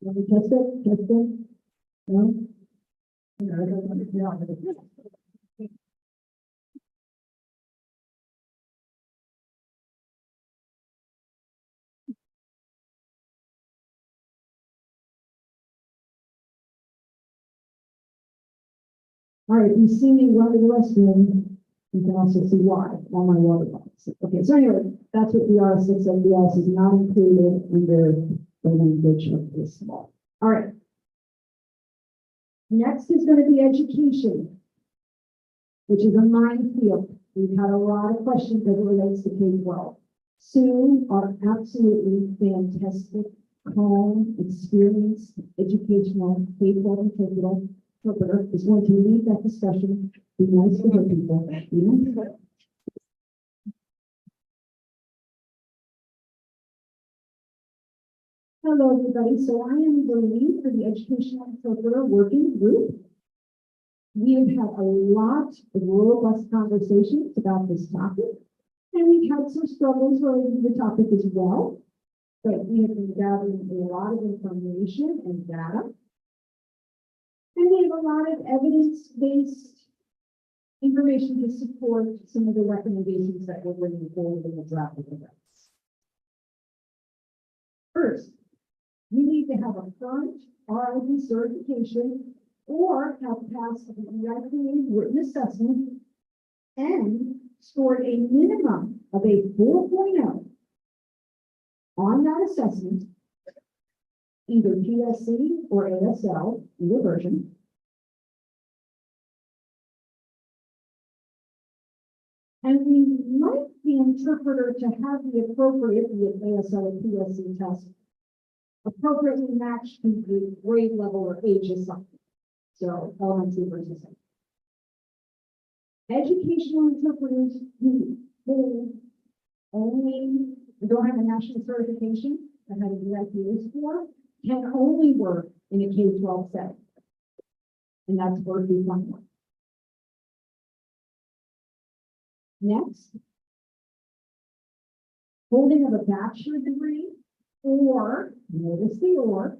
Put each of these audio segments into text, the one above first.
Let me test it, test it. No? No, I don't want to know. All right, if you see me run to the restroom, you can also see why on my water bottles. Okay, so anyway, that's what the R6 MDS is not included under the language of this law. All right. Next is going to be education, which is a minefield. We've had a lot of questions as it relates to K-12. Sue, our absolutely fantastic, calm, experienced, educational K-12 interpreter is going to lead that discussion. Be nice to her people. Be nice to her. Hello, everybody. So I am the lead for the educational interpreter working group. We have had a lot of robust conversations about this topic, and we've had some struggles related to the topic as well. But we have been gathering a lot of information and data. And we have a lot of evidence-based information to support some of the recommendations that we're bringing forward in the draft of the rights. First, we need to have a current RID certification or have passed the EIPA written assessment and scored a minimum of a 4.0 on that assessment, either PSC or ASL, either version. And we like the interpreter to have the appropriate, be it ASL or PSC test, appropriately matched to the grade level or age assignment. So elementary versus educational interpreters who only don't have a national certification and have a EIPA score can only work in a K-12 setting. And that's where we want one. Next, holding of a bachelor degree or, notice the or,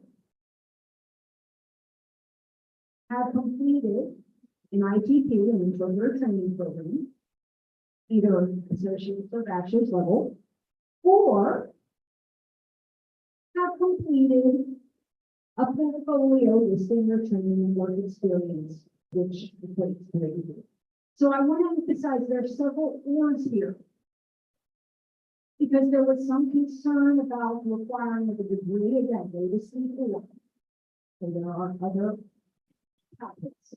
have completed an ITP, an interpreter training program, either associate's or bachelor's level, or have completed a portfolio listing their training and work experience, which equates to a degree. So I want to emphasize there are several ors here, because there was some concern about the requirement of a degree. Again, notice the or. So there are other topics.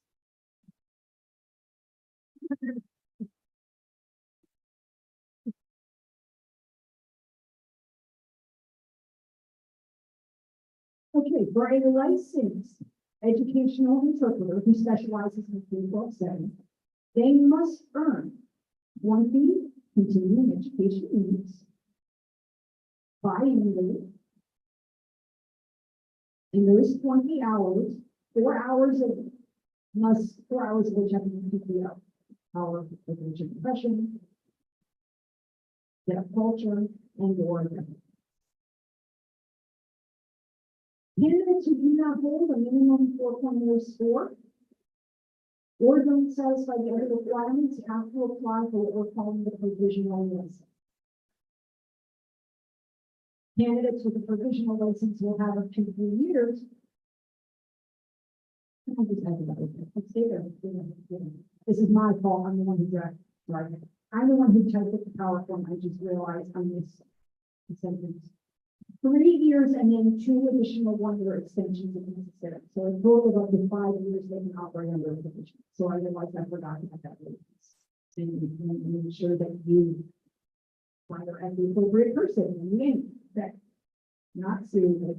Okay, for a licensed educational interpreter who specializes in the K-12 setting, they must earn 20 continuing education units biannually. In those 20 hours, 4 hours of which have to be PPO, hour of profession, deaf culture, and or candidates who do not hold a minimum 4.0 score or don't satisfy the other requirements have to apply for what we're calling the provisional license. Candidates with a provisional license will have up to 3 years. I'll just add that over. Let's stay there. This is my fault. I'm the one who dragged it. I'm the one who typed up the PowerPoint. I just realized I missed the sentence. 3 years and then 2 additional 1-year extensions if necessary. So a total of up to 5 years they can operate under a provision. So I realized I forgot about that. And make sure that you hire at the appropriate person in the end, that not sue.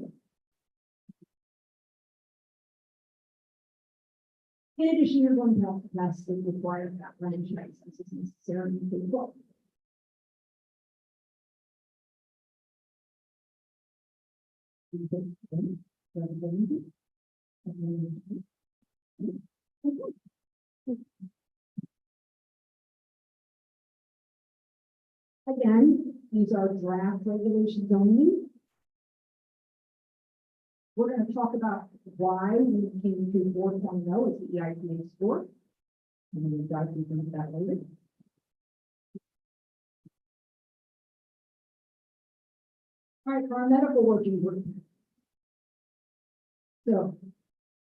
In addition, you're going to have to pass the required background checks as is necessary in K-12. Again, these are draft regulations only. We're going to talk about why we came to 4.0 as the EIPA score. And we'll dive deep into that later. All right, for our medical working group. So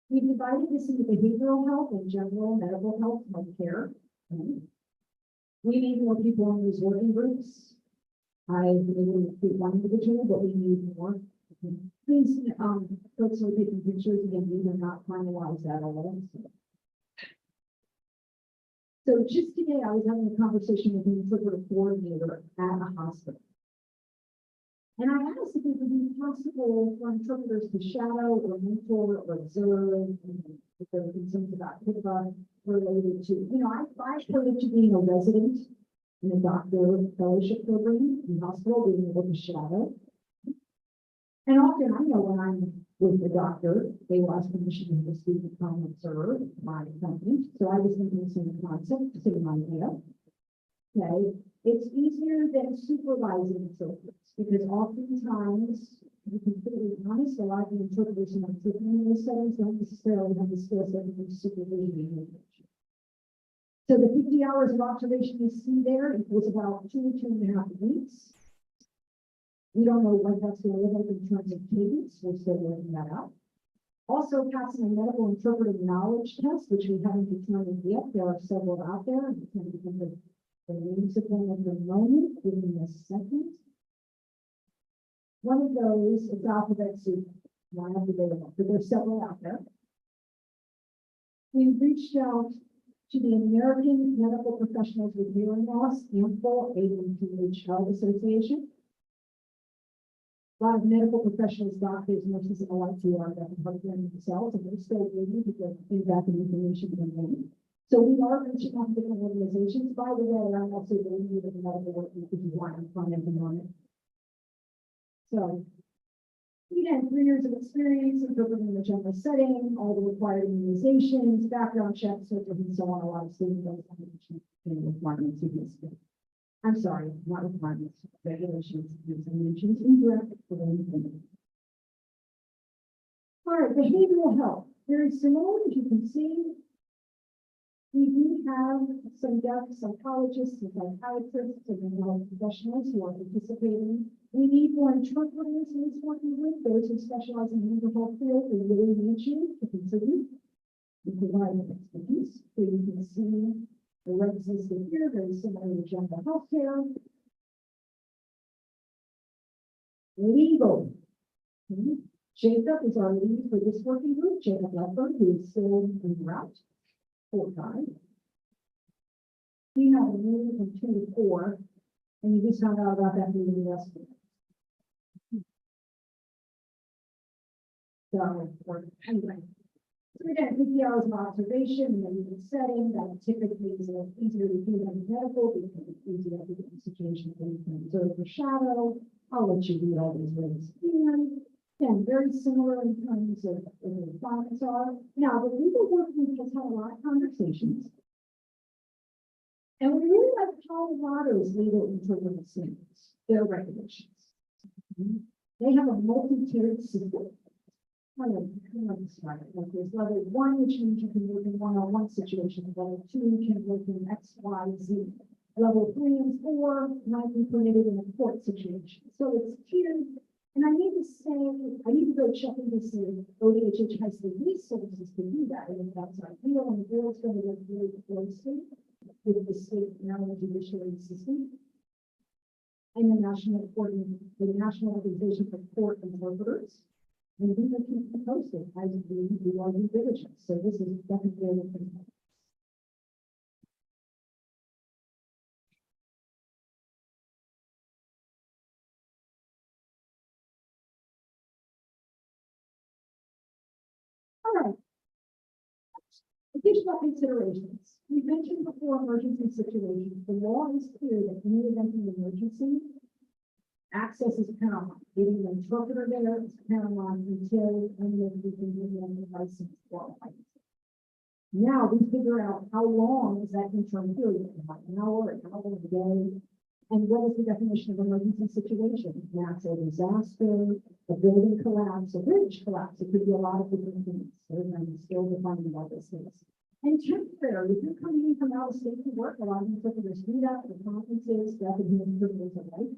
we divided this into behavioral health and general medical health, healthcare. We need more people in these working groups. I've been able to recruit one individual, but we need more. Please, folks are taking pictures again, we have not finalized that all. So just today, I was having a conversation with an interpreter coordinator at a hospital. And I asked if it would be possible for interpreters to shadow or mentor or observe, if there were concerns about HIPAA related to, I equated to being a resident in a doctor fellowship program in the hospital, being able to shadow. And often I know when I'm with the doctor, they will ask permission to speak and come observe my company. So I was thinking the same concept, same idea. Okay, it's easier than supervising interpreters because oftentimes, to be completely honest, a lot of the interpreters in those settings don't necessarily have the skill set to do supervision. So the 50 hours of observation you see there equals about 2.5 weeks. We don't know what that's going to look like in terms of cadence. We're still working that out. Also, passing a medical interpreting knowledge test, which we haven't determined yet. There are several out there. I'm going to give the names of them at the moment. Give me a second. One of those is alphabet soup. One of the available, but there's several out there. We reached out to the American Medical Professionals with Hearing Loss, AMPHL, AMPH Association. A lot of medical professionals, doctors, nurses, and like to are hard hearing themselves, and they're still waiting to get feedback and information from them. So we are reaching out to different organizations. By the way, I'm also the lead of the medical work if you want to find anything on it. So again, 3 years of experience interpreting in the general setting, all the required immunizations, background checks, and so on. A lot of state requirements. I'm sorry, not requirements, regulations, mentions indirect for anything. All right, behavioral health, very similar, as you can see. We do have some deaf psychologists and psychiatrists and mental health professionals who are participating. We need more interpreters in this working group. Those who specialize in mental health field, we really need you to contribute and provide expertise. So you can see the regs listed here, very similar to general health care. Legal. Jacob is our lead for this working group. Jacob Leffler, who is still en route. Full-time. You have a meeting from 2 to 4, and you just found out about that meeting yesterday. So, anyway. So again, 50 hours of observation in a meeting setting, that typically is easier to do than medical because it's easier to get in a situation where you can observe the shadow. I'll let you read all these words. And again, very similar in terms of what the requirements are. Now, the legal work group has had a lot of conversations. And we really like Colorado's legal interpreting standards, their regulations. They have a multi-tiered system. I don't describe it like this. Level 1, which means you can work in one-on-one situations. Level 2 can work in X, Y, Z. Level 3 and 4 might be permitted in a court situation. So it's tiered. And I need to say, I need to go check into see if ODHH has the resources to do that. And that's ideal, and the board's going to work very closely with the state Maryland judiciary system and the National Organization for Court Interpreters. And we will keep you posted as we do our due diligence. So this is definitely a good. All right. Additional considerations. We mentioned before emergency situations. The law is clear that in the event of an emergency, access is paramount. Getting an interpreter there is paramount until any of you can give them the license qualified. Now we figure out how long is that interim period, like an hour, an hour a day. And what is the definition of emergency situation? Natural disaster, a building collapse, a bridge collapse. It could be a lot of different things. So I'm still defining all those things. And temporary, if you're coming in from out of state to work, a lot of interpreters do that for conferences, that would be interpreters alike.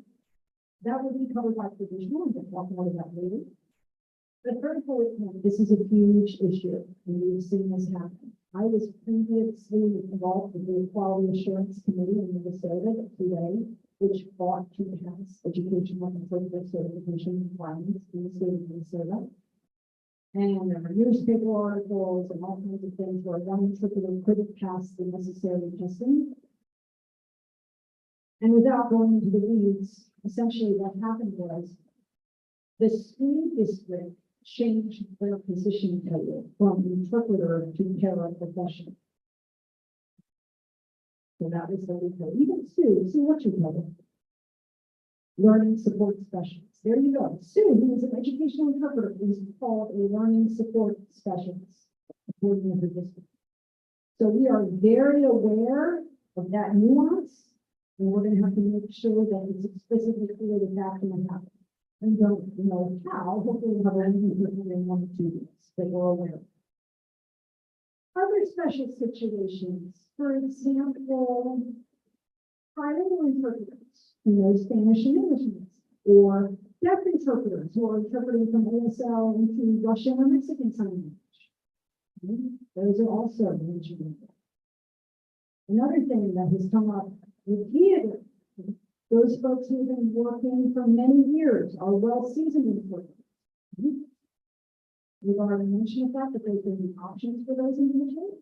That would be covered by provisional, and we'll talk more about later. The third bullet point, this is a huge issue, and we've seen this happen. I was previously involved with the Quality Assurance Committee in Minnesota, the QA, which fought to pass educational and interpreter certification requirements in the state of Minnesota. And there were newspaper articles and all kinds of things where one interpreter couldn't pass the necessary testing. And without going into the weeds, essentially what happened was the school district changed their position title from interpreter to paraprofessional. So that was the legal. Even Sue, what's your title? Learning support specialist. There you go. Sue, who is an educational interpreter, is called a learning support specialist, according to her district. So we are very aware of that nuance, and we're going to have to make sure that it's explicitly clear that that's going to happen. We don't know how. Hopefully, we'll have a meeting in 1 or 2 weeks, but we're aware. Other special situations, for example, trilingual interpreters who know Spanish and English, or deaf interpreters who are interpreting from ASL into Russian or Mexican Sign Language. Those are also mentioned. Another thing that has come up repeatedly, those folks who have been working for many years are well-seasoned interpreters. We've already mentioned the fact that there's been options for those individuals.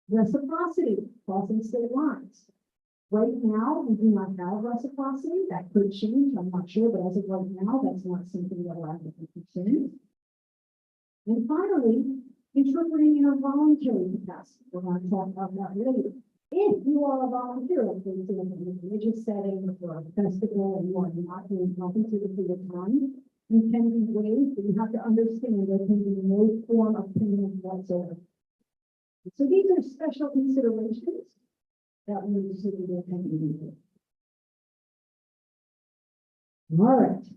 Reciprocity, crossing state lines. Right now, we do not have reciprocity. That could change, I'm not sure, but as of right now, that's not something that we're actively pursuing. And finally, interpreting in a voluntary capacity. We're going to talk about that later. If you are a volunteer, for example, in a religious setting or a festival, and you are not doing volunteer for your time, you can be waived, but you have to understand there can be no form of payment whatsoever. So these are special considerations that we need to be attending to. All right.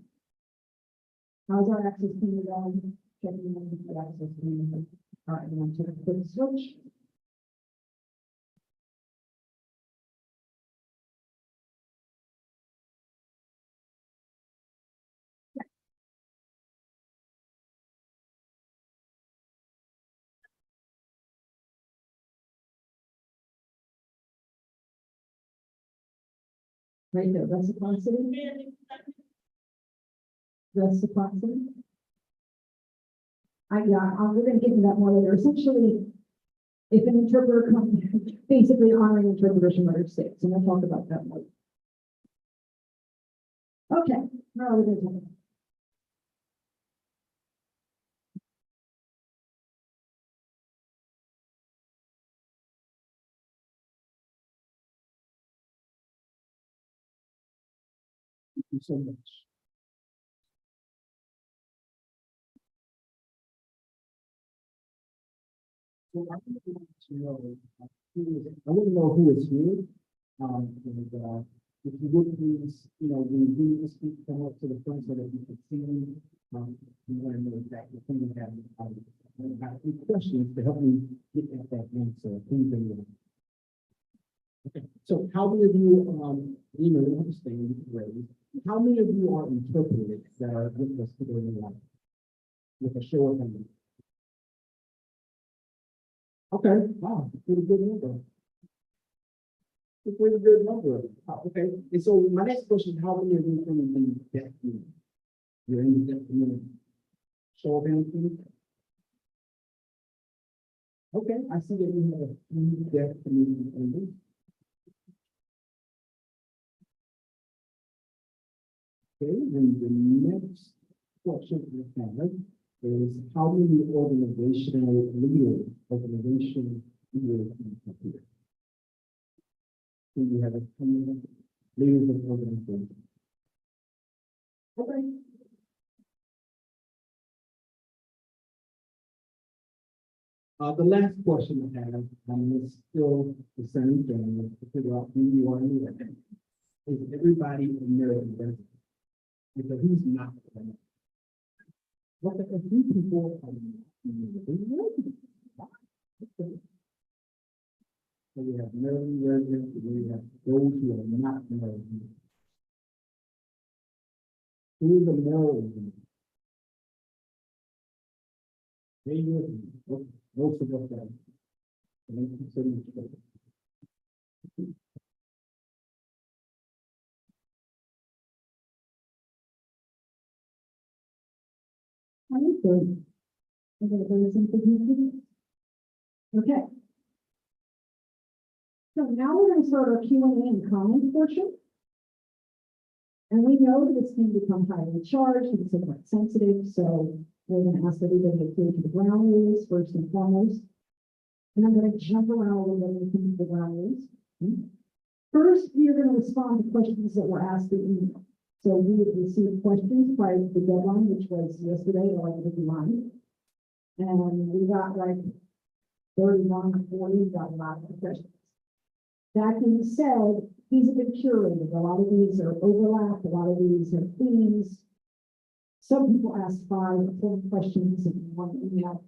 How's our access team going? Checking in with the access team. All right, I'm going to take a quick switch. Right there, reciprocity. Reciprocity. We're going to get into that more later. Essentially, if an interpreter comes, basically honoring interpreters from other states, and we'll talk about that more. Okay, now we're going to talk about. Thank you so much. So I want to know who is here. If you would please, we do speak come up to the front so that you can see me. We want to know exactly who you have. I have a few questions to help me get at that answer. Please bring it up. Okay, so how many of you, understand, how many of you are interpreters that are with us today in the life? With a show of hands. Okay, wow, pretty good number. A pretty good number. Okay, and so my next question is, how many of you are in the deaf community? You're in the deaf community. Show of hands, please. Okay, I see that we have a few deaf community members. Okay, and the next question we have is how many organizational leaders here? Do you have a few leaders of organizations? Okay. The last question I have is still the same thing, to figure out who you are here. is everybody American resident? Because who's not? What the few people are American? So we have Maryland residents, and we have those who are not American. Who is a Maryland? They use most of us are. And they consider each other. I'm good. Okay, there is something. Okay. So now we're going to start our Q&A and comment portion. And we know that it's going to become highly charged, it's quite sensitive, so we're going to ask everybody to adhere to the ground rules first and foremost. And I'm going to jump around a little bit into the ground rules. First, we are going to respond to questions that were asked in email. So we received questions prior to the deadline, which was yesterday, 11:59. And we got like 31, 40, got a lot of questions. That being said, these have been curated. A lot of these are overlapped, a lot of these are themes. Some people ask 5 or 4 questions in one email.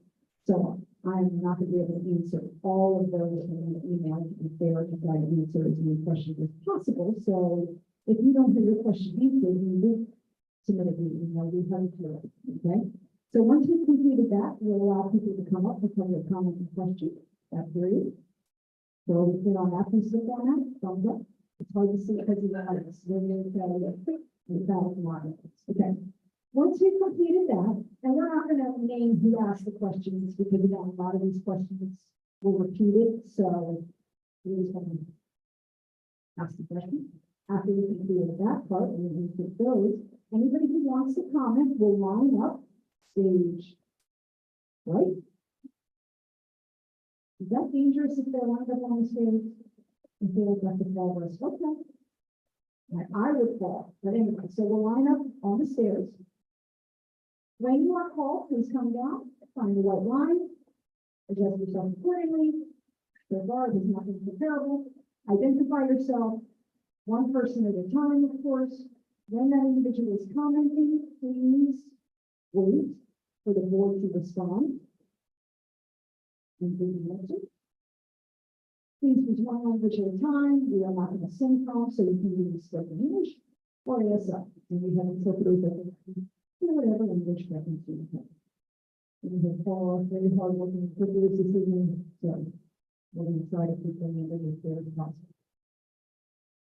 So I'm not going to be able to answer all of those in an email. If they are to try to answer as many questions as possible. So if you don't have your question answered, you will submit an email. We have to it. Okay. So once we've completed that, we'll allow people to come up with their comments and questions. That period. So we put on that piece of that, thumbs up. It's hard to see because of the others. We're going to okay. Once we've completed that, and we're not going to name who asked the questions because again, a lot of these questions were repeated. So we just want to ask the question. After we completed that part, and we put those, anybody who wants to comment will line up stage right. Is that dangerous if they're lined up on the stage? If they look like the fall rest? Okay. I would fall, but anyway, so we'll line up on the stairs. When you are called, please come down, find the white line, adjust yourself accordingly. So far, there's nothing comparable. Identify yourself, one person at a time, of course. When that individual is commenting, please wait for the board to respond. Please use one language at a time. We are not going to synchrone, so you can use spoken English or ASL. And we have interpreters that can whatever language preference you have. We have Paul, very hardworking interpreters this evening, so we're going to try to keep them in as fair as possible.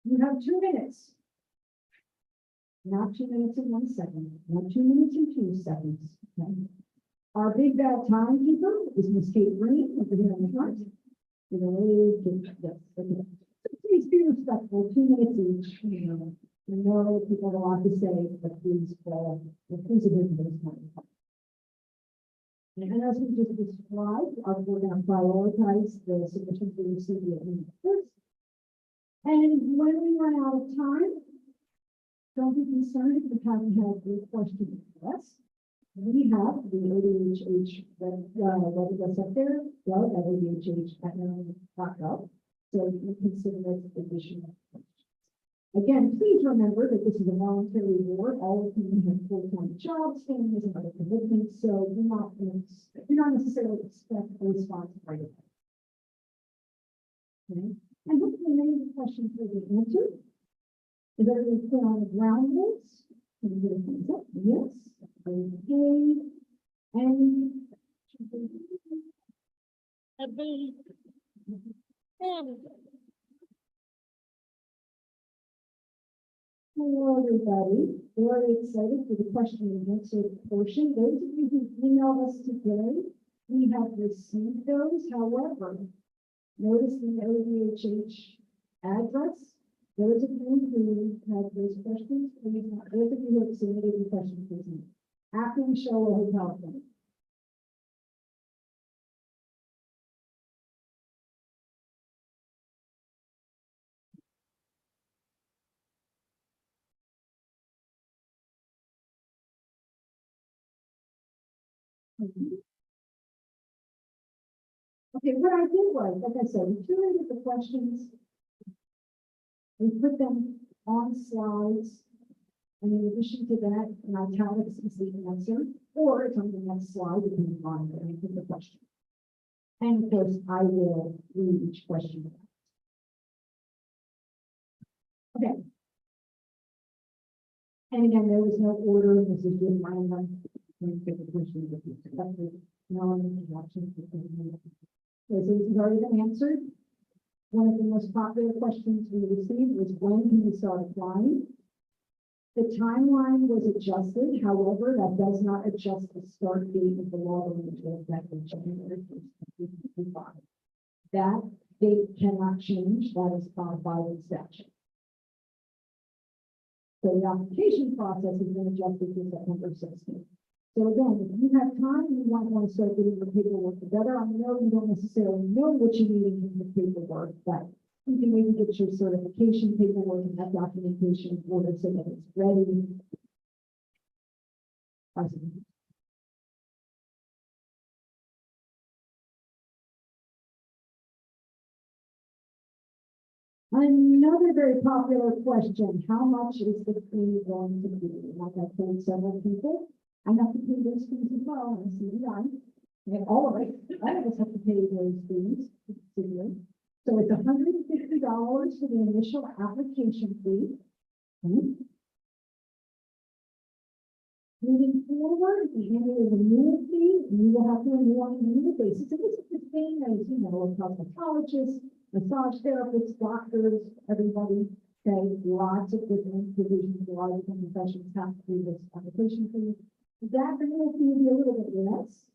You have 2 minutes. Not 2 minutes and 1 second, not 2 minutes and 2 seconds. Okay. Our big bad timekeeper is Miss Kate Green over here on the front. We're going to really yes, okay. Please be respectful, 2 minutes each. You know, I know people have a lot to say, but please adhere to this time. And as we just described, we're going to prioritize the submissions we receive via email first. And when we run out of time, don't be concerned if you haven't had your question addressed. We have the ODHH website up there, ODHH.gov. So you can consider it additional questions. Again, please remember that this is a voluntary award. All of you have full-time jobs, families, and other commitments, so do not necessarily expect a response right away. Okay. And hopefully many of the questions will be answered. Is everybody put on the ground rules? Can you get a thumbs up? Yes. Okay. And hello, everybody. Very excited for the question and answer portion. Those of you who emailed us today, we have received those. However, notice the ODHH address. Those of you who have those questions, please, those of you who have submitted the questions, please. After we show a hotel point. Okay, what I did was, like I said, we curated the questions. We put them on slides. And in addition to that, in italics is the answer, or it's on the next slide, depending on the answer to the question. And of course, I will read each question. Okay. And again, there was no order. This is just random. No introduction. This is already been answered. One of the most popular questions we received was, when can we start applying? The timeline was adjusted. However, that does not adjust the start date of the law going into effect on January 1st, 2025. That date cannot change. That is by the statute. So the application process has been adjusted to September 16th. So again, if you have time, you might want to start getting the paperwork together. I know you don't necessarily know what you need in the paperwork, but you can maybe get your certification paperwork and that documentation in order so that it's ready. Another very popular question, how much is the fee going to be? Like I've told several people, I have to pay those fees as well, and CDI. And all of it, I always have to pay those fees. So it's $150 for the initial application fee. Moving forward, the annual renewal fee, you will have to renew on an annual basis. And this is the same as, you know, cosmetologists, massage therapists, doctors, everybody. Okay, lots of different provisions, a lot of different professions have to do this application fee. That renewal fee will be a little bit less.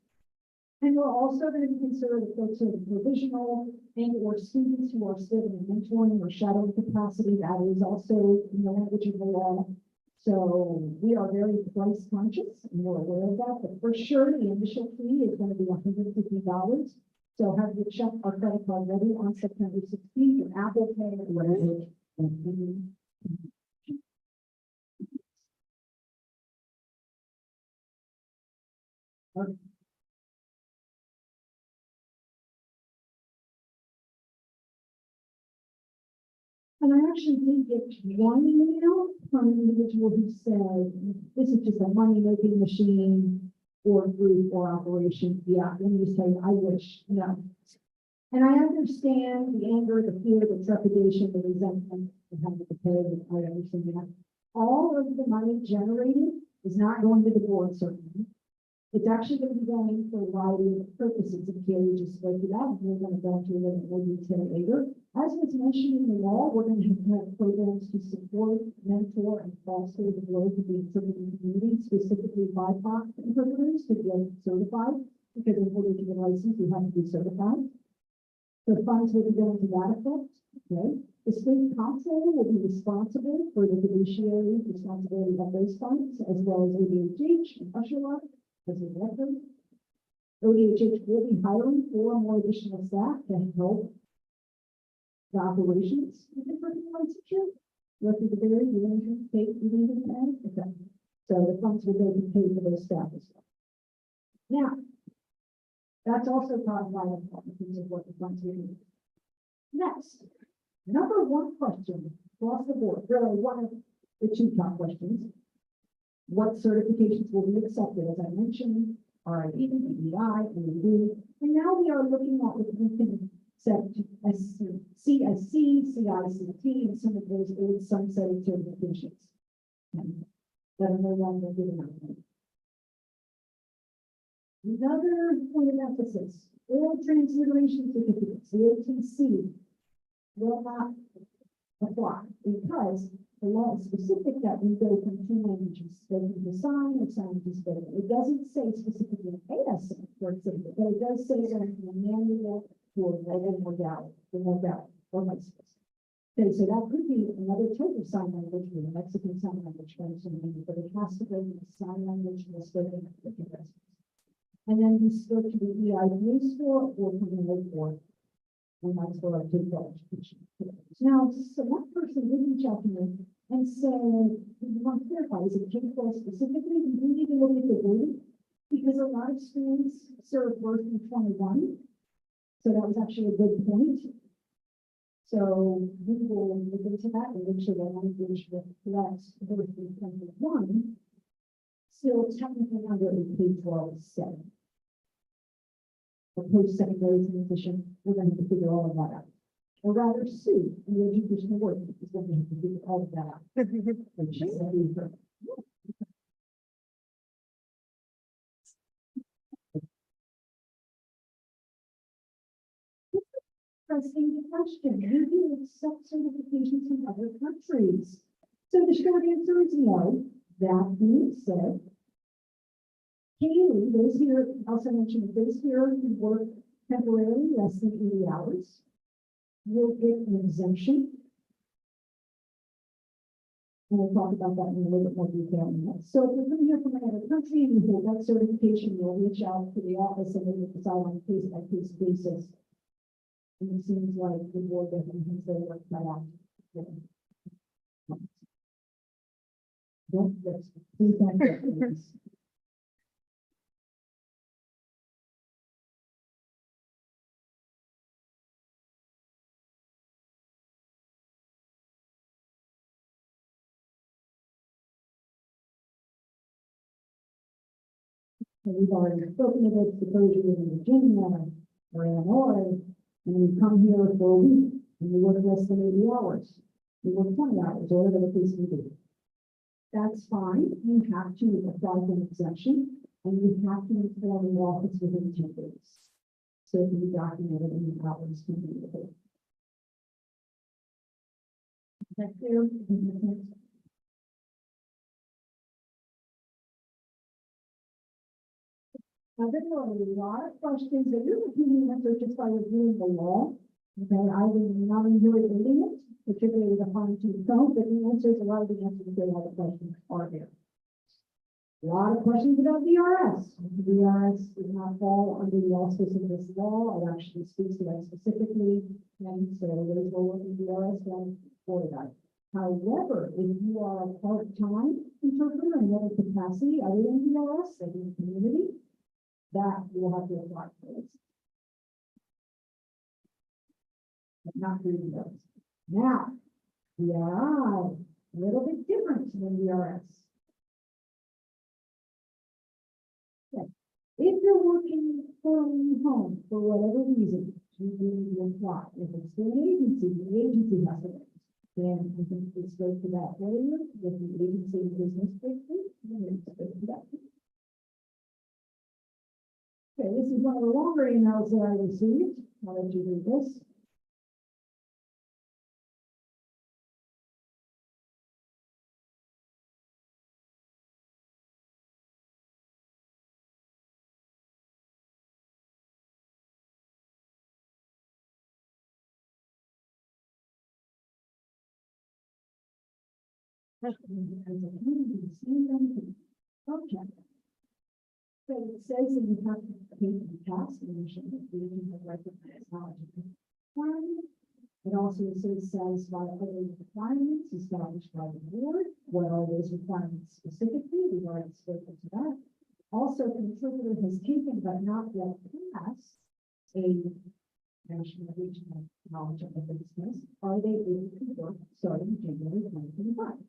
And we're also going to consider the folks who are provisional and or students who are still in a mentoring or shadowing capacity. That is also in the language of the law. So we are very price conscious and we're aware of that. But for sure, the initial fee is going to be $150. So have you check our credit card ready on September 16th, or Apple Pay or whatever. Okay. And I actually did get one email from an individual who said, this is just a money-making machine or group or operation. Yeah, let me just say, I wish, no. And I understand the anger, the fear, the trepidation, the resentment of having to pay. I understand that. All of the money generated is not going to the board, certainly. It's actually going to be going for a variety of purposes. And Carrie just spoke to that. We're going to go into a little more detail later. As was mentioned in the law, we're going to have programs to support, mentor, and foster the growth of the interpreting community, specifically BIPOC interpreters, to get certified, because in order to get licensed, you have to be certified. The funds will be going to that effect. Okay. The state council will be responsible for the fiduciary responsibility of those funds, as well as ADHH and Usher as a director. ODHH will be hiring 4 more additional staff to help the operations of the licensure. Look at the very management, state, and etc. So the funds will go to pay for those staff as well. Now, that's also part of my in terms of what the funds will need. Next, number one question across the board, really one of the 2 top questions. What certifications will be accepted? As I mentioned, RIE, EDI, MED, and now we are looking at what we can accept CSC, CICT, and some of those old sunsetted certifications that are no longer given out. Another point of emphasis, oral transliteration certificates, the OTC, will not apply because the law is specific that we go from 2 languages, spoken to sign or sign to spoken. It doesn't say specifically ASL, for example, but it does say that in the manual for mobile modality, or vice versa. Okay, so that could be another type of sign language, or Mexican sign language, for example, but it has to go from the sign language to the spoken language. And then we go to the EIDA score or from the board. We might as well take that education. Now, so one person did reach out to me and said, we want to clarify, is it K-12 specifically? We do need to look at the wording because a lot of schools serve birth in 21. So that was actually a good point. So we will look into that and make sure that language reflects both intent of one, still technically under a K-12 setting. The post-secondary transition, we're going to have to figure all of that out. Or rather, Sue, in the educational work, is going to have to figure all of that out. And she said, "Leave her." Pressing question, do you accept certifications from other countries? So the short answer is no. That being said, Kaylee, those here, also mentioned, those here who work temporarily less than 80 hours will get an exemption. And we'll talk about that in a little bit more detail in a minute. So if you're coming here from another country and you hold that certification, you'll reach out to the office and they will decide on a case-by-case basis. And it seems like the board doesn't have their work cut out. Don't, please don't get this. And we've already spoken about exposure in Virginia or Illinois, and you come here for a week and you work less than 80 hours. You work 20 hours, or whatever the case may be. That's fine. You have to apply for an exemption, and you have to inform the office within 2 days. So it can be documented in the hours can be available. Is that clear? Now, there are a lot of questions that you're repeating answers just by reviewing the law. Okay, I will not enjoy reading it, particularly the fine-tooth comb, but the answers, a lot of the answers to all the questions are there. A lot of questions about VRS. VRS does not fall under the auspices of this law. It actually speaks to that specifically, and so those will look at VRS one for that. However, if you are a part-time interpreter in another capacity other than VRS, like in the community, that you will have to apply for this. But not through those. Now, VRI, a little bit different than VRS. Okay. If you're working from home for whatever reason, you need to apply. If it's through an agency, the agency has to wait. Then I think we spoke to that earlier, with the agency and business district, we spoke to that. Okay, this is one of the longer emails that I received. I'll let you read this. Okay. So it says that you have to pay for the task, and you should be able to recognize knowledge of requirement. It also says satisfy other requirements established by the board. What are those requirements specifically? We've already spoken to that. Also, the interpreter has taken but not yet passed a national regional knowledge of the business. Are they able to work starting January 2025?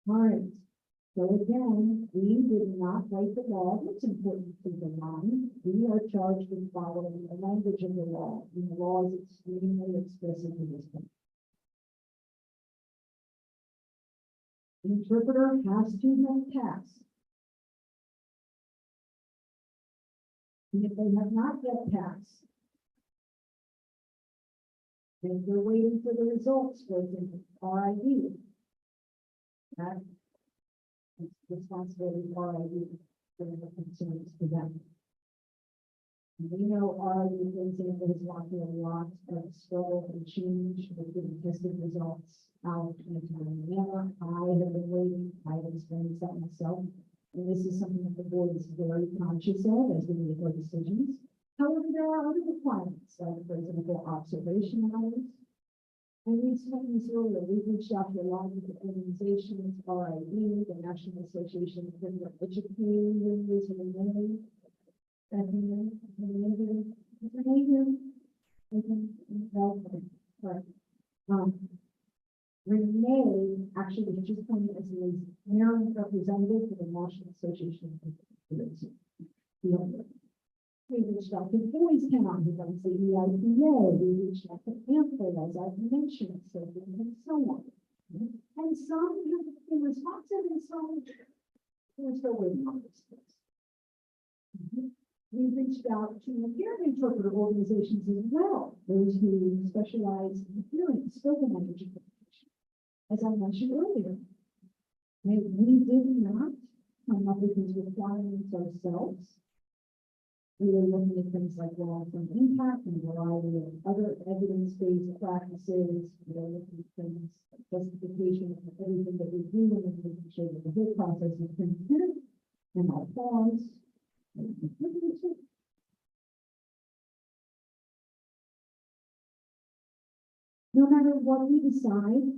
All right. So again, we did not write the law. It's important to keep in mind. We are charged with following the language of the law. And the law is extremely explicit in this point. The interpreter has to have passed. And if they have not yet passed, then they're waiting for the results for the RID. That is responsibility for RID for the concerns to them. We know our, for example, has gone through a lot of struggle and change with getting testing results out in a timely manner. I have been waiting, I have experienced that myself. And this is something that the board is very conscious of as we make our decisions. However, there are other requirements, like for example, observation hours. And we spoke this earlier, we've reached out to a lot of different organizations, RIE, the National Association of Criminal Educators, and Renee actually was just appointed as the Maryland representative for the National Association of Educators. We reached out to Boys Town, who runs the EIPA, we reached out to Panther, as I've mentioned, so forth and so on. And some have been responsive and some we're still waiting on this. We reached out to hearing interpreter organizations as well, those who specialize in hearing spoken language interpretation. As I mentioned earlier, we did not come up with these requirements ourselves. We were looking at things like long-term impact and a variety of other evidence-based practices. We were looking at things like justification of everything that we do and making sure that the whole process is transparent and all pause. No matter what we decide,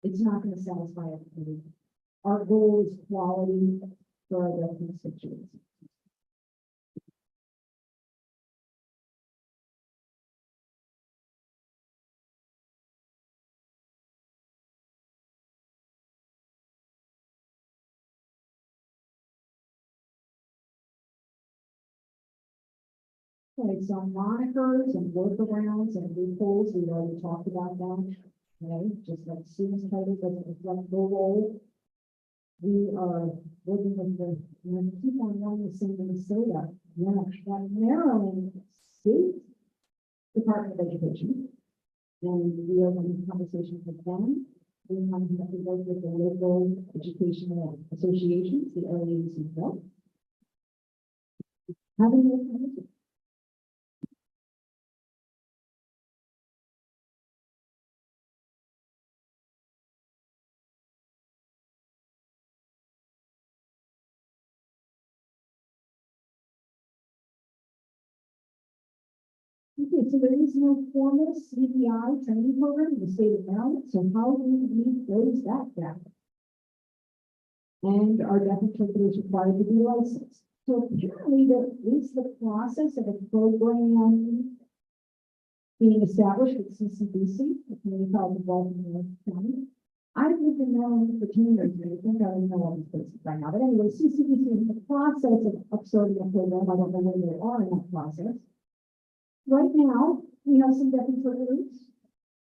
it's not going to satisfy everybody. Our goal is quality for our resident constituents. Okay, so monikers and workarounds and loopholes, we already talked about that. Okay, just like students title doesn't reflect the role. We are working with the, keep on one the same Minnesota, that Maryland State Department of Education. And we are having conversations with them. We have to work with the local educational associations, the LEAs as well. Having those conversations. Okay, so there is no formal CDI training program in the state of Maryland, so how do we close that gap? And are deaf interpreters required to be licensed? So apparently there is the process of a program being established with CCBC, the Community College of Baltimore County. I've lived in Maryland for 10 years, and I think I know all these places by now. But anyway, CCBC is in the process of starting a program. I don't know where they are in that process. Right now, we have some deaf interpreters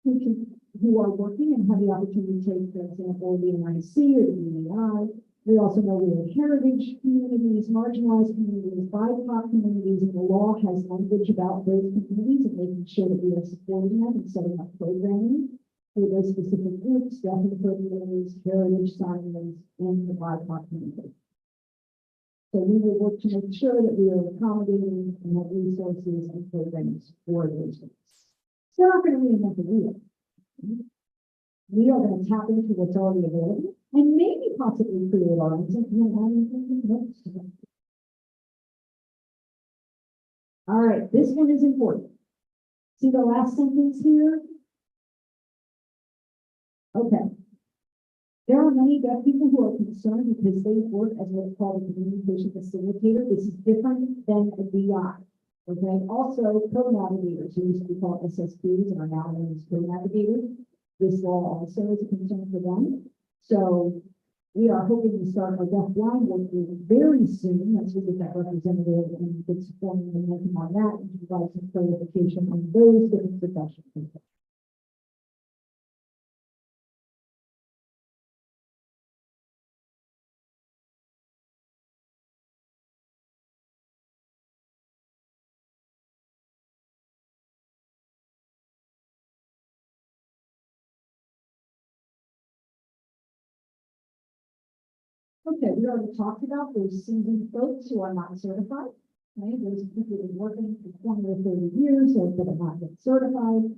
who are working and have the opportunity to take, for example, the NIC or the UEI. We also know we have heritage communities, marginalized communities, BIPOC communities, and the law has language about those communities and making sure that we are supporting them and setting up programming for those specific groups, deaf interpreters, heritage signers, and the BIPOC community. So we will work to make sure that we are accommodating and have resources and programs for those groups. We're not going to reinvent the wheel. We are going to tap into what's already available and maybe possibly create our own. All right, this one is important. See the last sentence here? Okay. There are many deaf people who are concerned because they work as what's called a communication facilitator. This is different than a DI. Okay. Also, co-navigators who used to be called SSPs and are now known as co-navigators. This law also is a concern for them. So we are hoping to start our deaf blind work group very soon. Let's look at that representative and get supporting momentum on that and provide some clarification on those different professions. Okay, we already talked about those seasoned folks who are not certified. right? Those people who've been working for 20 or 30 years, or that are not yet certified.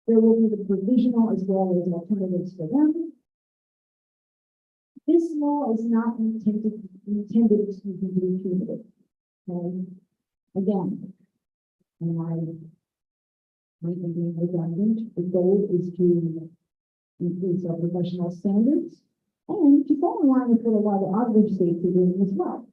There will be the provisional as well as alternatives for them. This law is not intended to be punitive. Okay? Again, and I might be being redundant, the goal is to increase our professional standards and to fall in line with what a lot of other states are doing as well.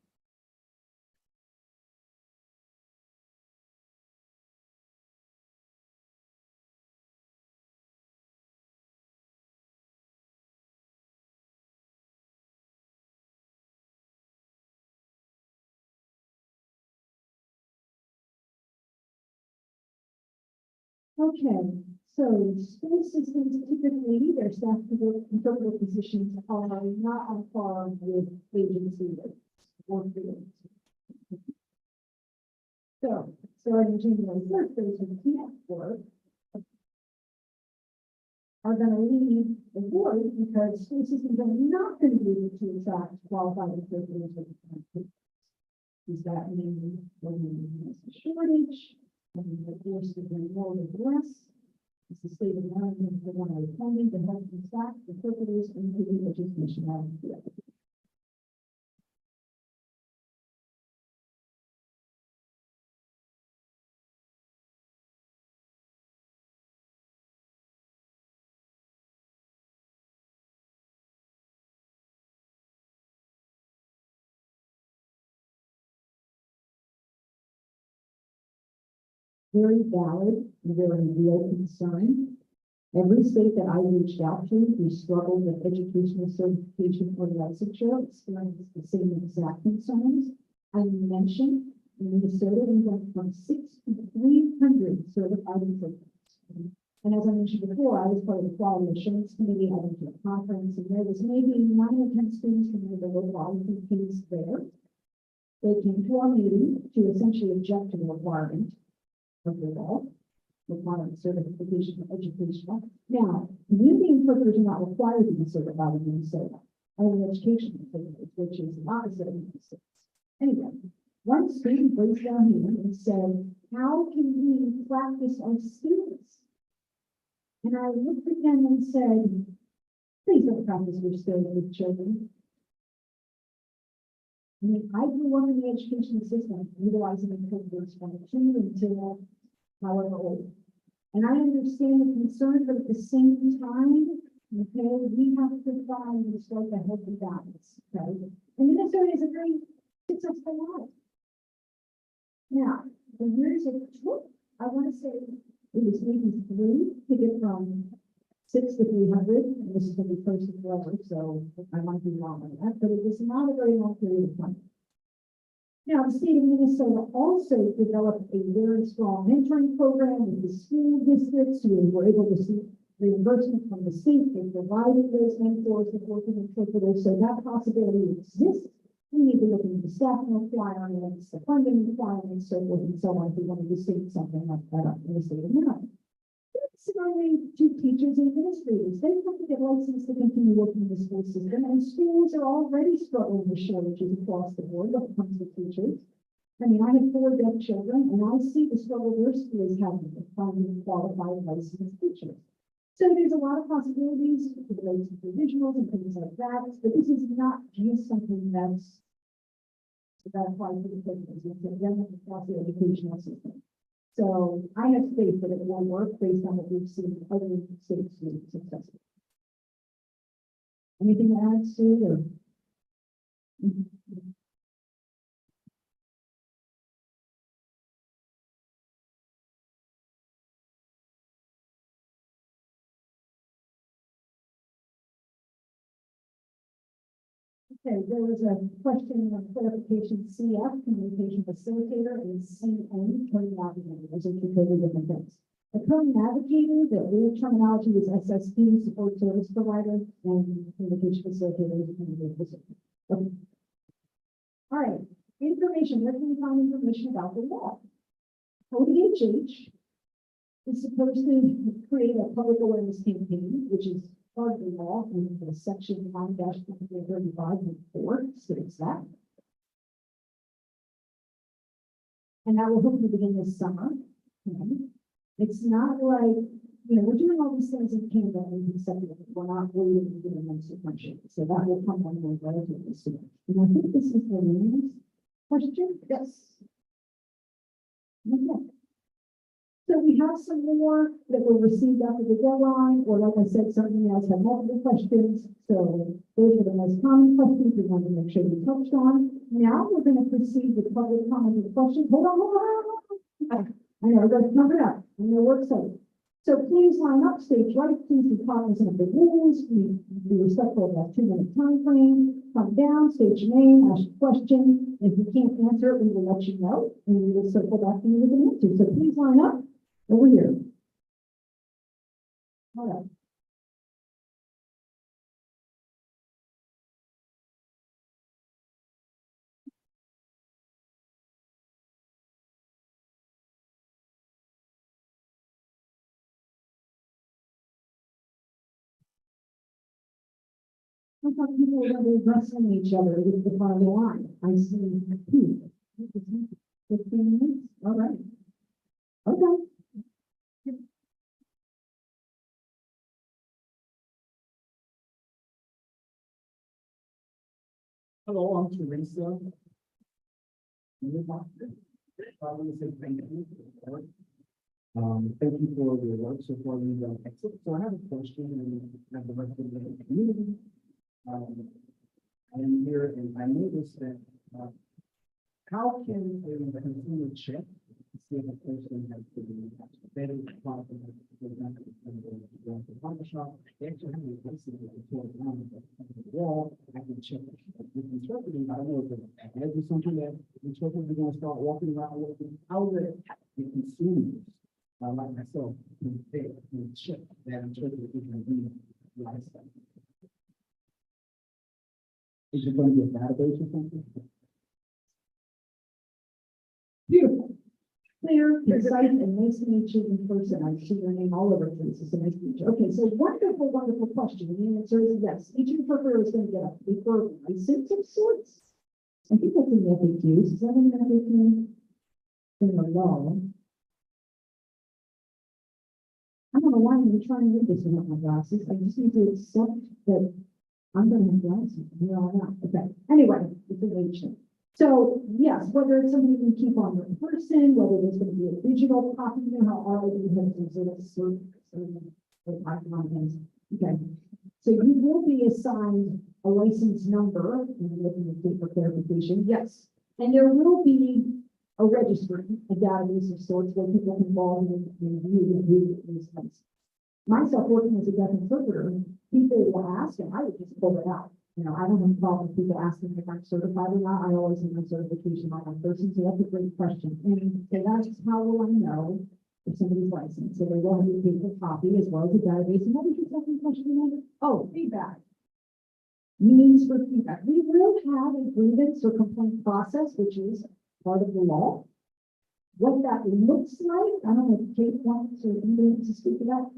Okay, so school systems typically, their staff interpreter positions are not on par with agency rates or fields. So, starting January 1st, those who can't work are going to leave the board because school systems are not going to be able to attract qualified interpreters with the current people. Does that mean we're going to have a shortage? I mean, the force is going more with less. It's the state of Maryland for one of funding to help the staff, interpreters, and the education out of the field. Very valid and very real concern. Every state that I reached out to who struggled with educational certification or licensure experienced the same exact concerns. I mentioned in Minnesota, we went from 6 to 300 certified interpreters. And as I mentioned before, I was part of the quality assurance committee. I went to a conference, and there was maybe 9 or 10 students from the local IPPs there. They came to our meeting to essentially object to the requirement of the law, requiring certification for educational. Now, community interpreters are not required to be certified in Minnesota, only educational interpreters, which is the opposite of Minnesota. Anyway, one student raised their hand and said, how can we practice our skills? And I looked at them and said, please don't practice your skills with children. I mean, I grew up in the education system utilizing interpreters from 2 until however old. And I understand the concern, but at the same time, okay, we have to find and strike a healthy balance, okay? And Minnesota is a very successful model. Now, the years it took, I want to say it was maybe 3 to get from 6 to 300. And this is going to be close to forever, so I might be wrong on that, but it was not a very long period of time. Now, the state of Minnesota also developed a very strong mentoring program with the school districts who were able to see reimbursement from the state. They provided those mentors with working interpreters, so that possibility exists. We need to look into the staffing requirements, the funding requirements, so forth and so on, if we wanted to see something like that up in the state of Maryland. Similarly to teachers and administrators, they have to get licensed to continue working in the school system, and schools are already struggling with shortages across the board when it comes to teachers. I mean, I have 4 deaf children, and I see the struggle their schools have with finding qualified licensed teachers. So there's a lot of possibilities with related to provisionals and things like that, but this is not just something that applies to the prisoners. It's a general across the educational system. So I have faith that it will work based on what we've seen other states do successfully. Anything to add, Sue? Or? Okay, there was a question on clarification. CF, communication facilitator, and CN, code navigator. Those are 2 totally different things. A code navigator, the old terminology was SSP, support service provider, and communication facilitator is a communication facilitator. Okay. All right, information. Where can we find information about the law? ODHH is supposed to create a public awareness campaign, which is part of the law, and the section 9-35 and 4 states that. And that will hopefully begin this summer. Okay? It's not like, we're doing all these things in Canada and consecutively. We're not waiting to do them sequentially. So that will come on more relatively soon. And I think this is the last question. Yes. Okay. So we have some more that were received after the deadline, or like I said, some emails have multiple questions. So those are the most common questions we want to make sure we touched on. Now we're going to proceed with public comment and questions. Hold on. I know, we're going to cover it up. I know we're excited. So please line up, stage right, please be cognizant of the rules, be respectful of that 2-minute time frame. Come down, state your name, ask your question. If you can't answer it, we will let you know, and we will circle back to you with an answer. So please line up over here. All right. Sometimes people are going to be wrestling each other to get to the final line. I see 15 minutes. All right. Okay. Hello, I'm Teresa. I want to say thank you. Thank you for your work so far. You've done excellent. So I have a question and have the rest of the community. I'm here and I noticed that, how can a consumer check to see if a person has been better qualified for the pawn shop? They actually have a license to report on the wall. I can check with interpreting. I don't know if it's or something that interpreters are going to start walking around with. How that the consumers, like myself, can check that interpreter is going to be licensed. Is it going to be a database or something? Beautiful. Clear, concise, and nice to meet you in person. I see your name all over things. It's a nice to meet you. Okay, so wonderful, wonderful question. The answer is yes. Each interpreter is going to get a paper license of sorts. I think that's in the FAQs. Is that in the FAQ? In the law. I don't know why I'm trying to read this without my glasses. I just need to accept that I'm going to have glasses. Here I am. Okay. Anyway, it's an ancient. So yes, whether it's something you can keep on your person, whether there's going to be a digital copy, you know how RID has certain okay. So you will be assigned a license number, and I'm looking at paper clarification, yes. And there will be a registry, a database of sorts where people can log in and view these things. Myself working as a deaf interpreter, people will ask, and I would just pull it out. I don't have a problem with people asking if I'm certified or not. I always have my certification on my person, so that's a great question. And so that's how will I know if somebody's licensed? So they will have a paper copy as well as a database. And what was your second question? Oh, feedback. Means for feedback. We will have a grievance or complaint process, which is part of the law. What that looks like, I don't know if Kate wants or anybody to speak to that.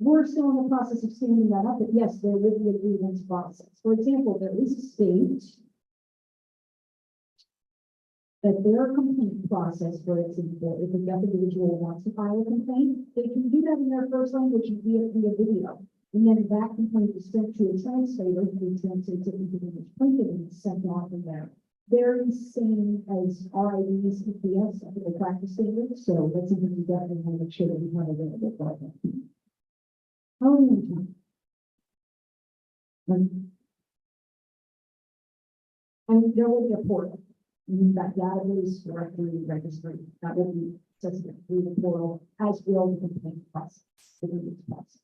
We're still in the process of standing that up, but yes, there will be a grievance process. For example, there is a state that their complaint process, for example, if a deaf individual wants to file a complaint, they can do that in their first language via video. And then that complaint is sent to a translator who translates it into English printed and sent off from there. Very same as RIDs, EPS, the practice standards. So that's something we definitely want to make sure that we have available for them. How many times? And there will be a portal. That database directory registry that will be accessible through the portal, as will the complaint process, the grievance process.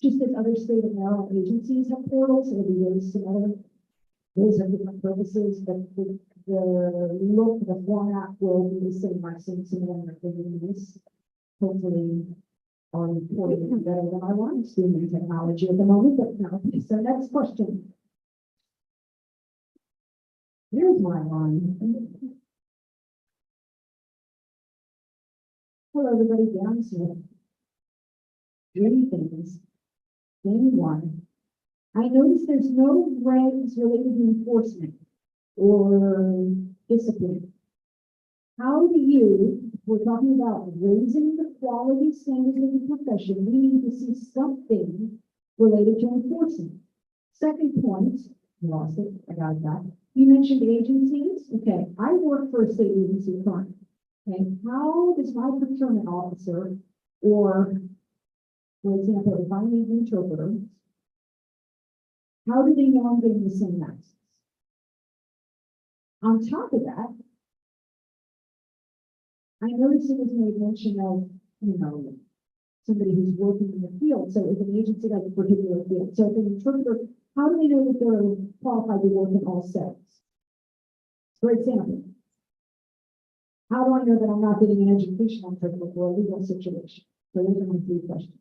Just as other state of Maryland agencies have portals, it'll be very similar. Those are different purposes, but the look, the format will be the same. I've seen some of them are doing this. Hopefully, are reporting better than I want to in technology at the moment, but no. So next question. Here's my line. Hello, everybody, Dan Smith. Many things. Game one. I noticed there's no regs related to enforcement or discipline. we're talking about raising the quality standards of the profession, we need to see something related to enforcement. Second point, lost it, I got it back. You mentioned agencies. Okay, I work for a state agency client. Okay, how does my procurement officer, or for example, if I need an interpreter, how do they know I'm getting the same access? On top of that, I noticed it was made mention of, somebody who's working in the field. So if an agency has a particular field, so if an interpreter, how do they know that they're qualified to work in all settings? For example, how do I know that I'm not getting an educational interpreter for a legal situation? So those are my three questions.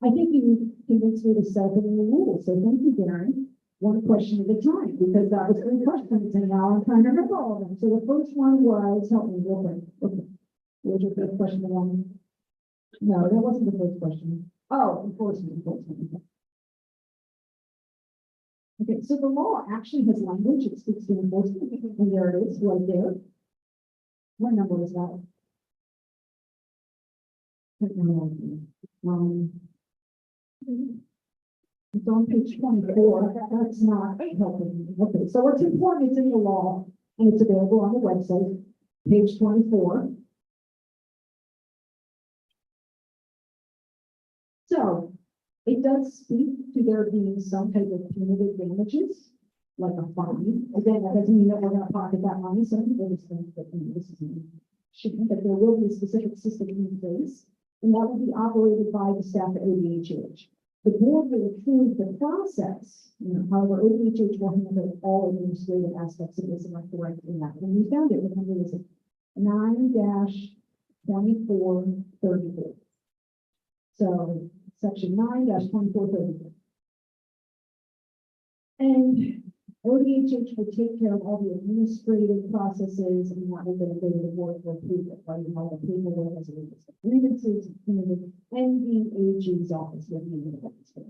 I think you convinced me to set up a new rule, so thank you, Darren. One question at a time, because that was three questions, and now I'm trying to remember all of them. So the first one was, help me real quick. Okay. What was your first question again? No, that wasn't the first question. Oh, enforcement. Okay, so the law actually has language, it speaks to enforcement, and there it is, right there. What number is that? It's on page 24, that's not helping me. Okay, so what's important is in the law, and it's available on the website, page 24. So, it does speak to there being some type of punitive damages, like a fine. Again, that doesn't mean that we're gonna pocket that money, some people just think that, this is, shouldn't, but there will be a specific system in place, and that will be operated by the staff at ODHH. The board will approve the process, however, ODHH will handle all administrative aspects of this, and I'm correct in that. When we found it, remember, it was 9-2434. So, section 9-2434. And ODHH will take care of all the administrative processes, and that will then go to the board for approval, right? And all the paperwork as it is, grievances, and the AG's office will be in the office. Does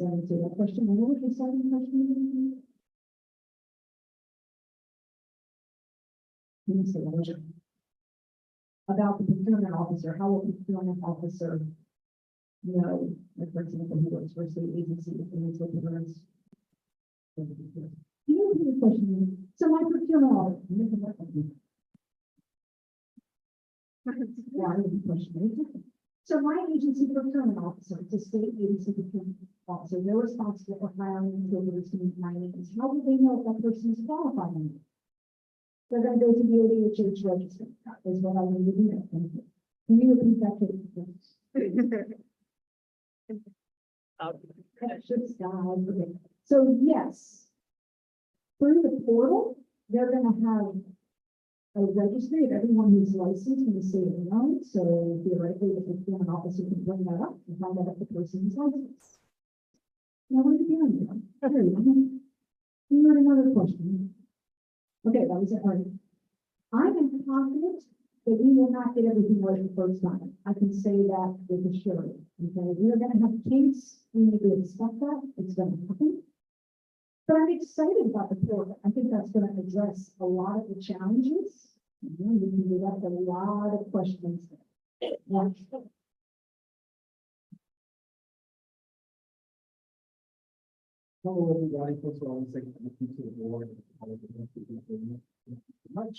that answer that question? And what was the second question? Let me see what was it? About the procurement officer, how will the procurement officer know, like, for example, who works for a state agency, if they need to learn. You know what the question is? So my procurement officer, so my agency procurement officer, it's a state agency procurement officer, they're responsible for hiring interpreters to meet my needs. How do they know if that person is qualified? They're going to go to the ODHH register. That is what I need to do. Thank you. Can you repeat that, please? Okay. So yes, through the portal, they're going to have a registry of everyone who's licensed in the state of Illinois. So theoretically, the procurement officer can bring that up and find out if the person is licensed. Now, what are you doing? You had another question. Okay, that was it. All right. I am confident that we will not get everything right the first time. I can say that with assurance. Okay, we are going to have kinks. We need to expect that. It's going to happen. But I'm excited about the portal. I think that's going to address a lot of the challenges. We can do that with a lot of questions. Yeah. Hello, everybody. First of all, I want to say thank you to the board. Much.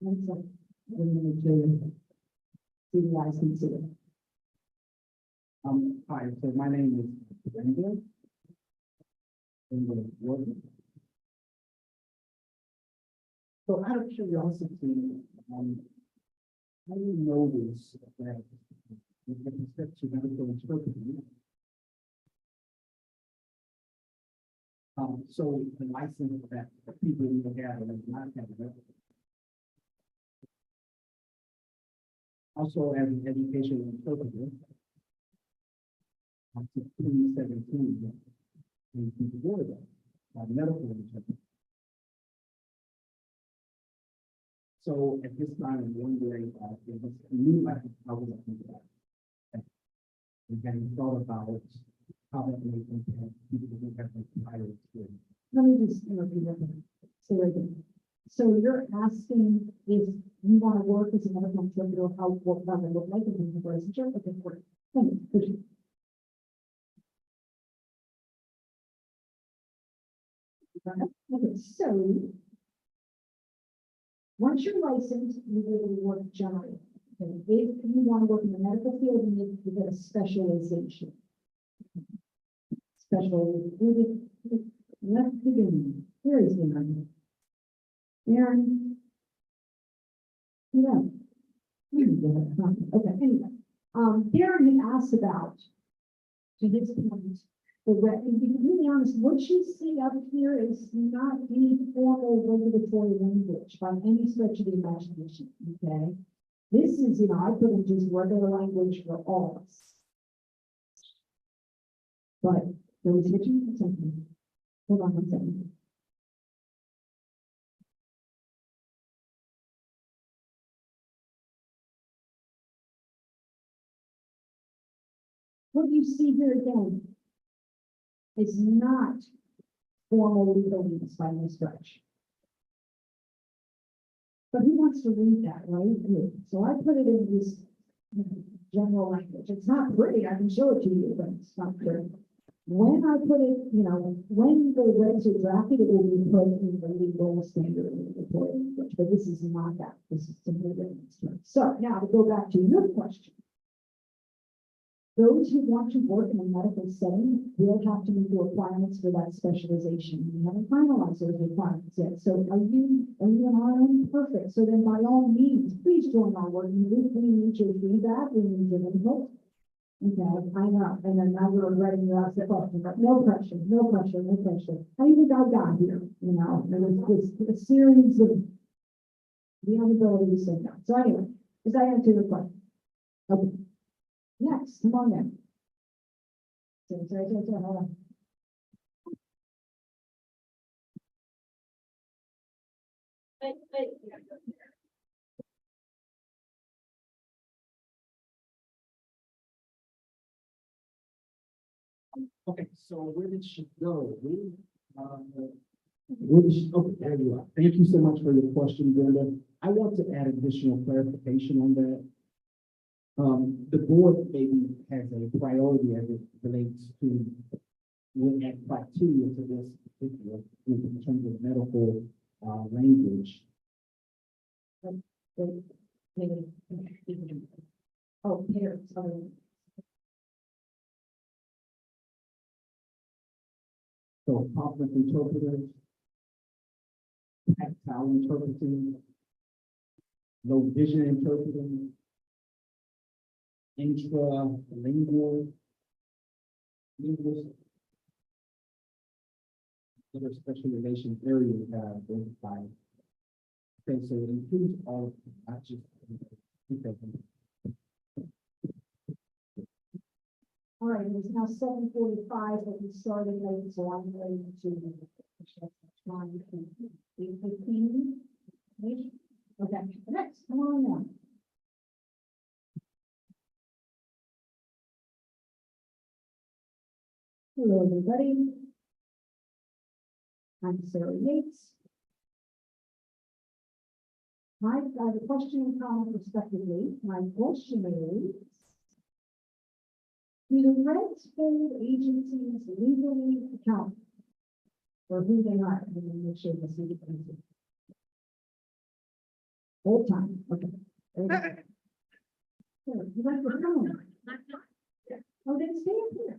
One second. We're going to see the licensure. Hi, so my name is Brenda. So out of curiosity, how do you notice that with respect to medical interpreting, so the license that people who have and not have it. Also, as an educational interpreter, after 2017, in Florida, medical interpreter. So at this time, I'm wondering, if it's new, I was thinking about it. And then thought about how that may impact people who have a prior experience. Let me just repeat that. Say it again. So you're asking if you want to work as a medical interpreter, what that would look like in the licensure? Okay, great. Thank you. Appreciate it. Okay, so once you're licensed, you will work generally. Okay, if you want to work in the medical field, you need to get a specialization. Let's begin. Where is the argument? Aaron? Yeah. Okay, anyway. Darren had asked about, to his point, and to be really honest, what you see up here is not any formal regulatory language by any stretch of the imagination, okay? This is, I put in just regular language for all of us. But there was something. Hold on one second. What you see here again is not formal legal use by any stretch. But who wants to read that, right? So I put it in this general language. It's not pretty, I can show it to you, but it's not pretty. When I put it, when the regs are drafted, it will be put in the legal standard regulatory language, but this is not that. This is simply written. So now to go back to your question. Those who want to work in a medical setting will have to meet the requirements for that specialization. We haven't finalized those requirements yet. So are you in RN? Perfect. So then by all means, please join our working group. We need your feedback. We need your input. Okay, I know. And then now we're regretting you asked the question, but no pressure, no pressure, no pressure. How do you think I got here? There was a series of the inability to say no. So anyway, does that answer your question? Okay. Next, come on then. Hold on. Okay, so where did she go? Where did she, okay, there you are. Thank you so much for your question, Brenda. I want to add additional clarification on that. The board maybe has a priority as it relates to look at criteria for this particular group in terms of medical language. Oh, here, sorry. So complex interpreters, tactile interpreting, low vision interpreting, intralingual linguist, other specialization areas have identified. Okay, so it includes all of them, not just All right, it is now 7:45, but we started late, so I'm ready to. 8:15. Okay, next, come on now. Hello, everybody. I'm Sarah Yates. I have a question and comment respectively. My question is, do the regs hold agencies legally accountable for who they are? And then make sure this is the old time. Okay. Sure. You like to come on? Oh, then stay up here.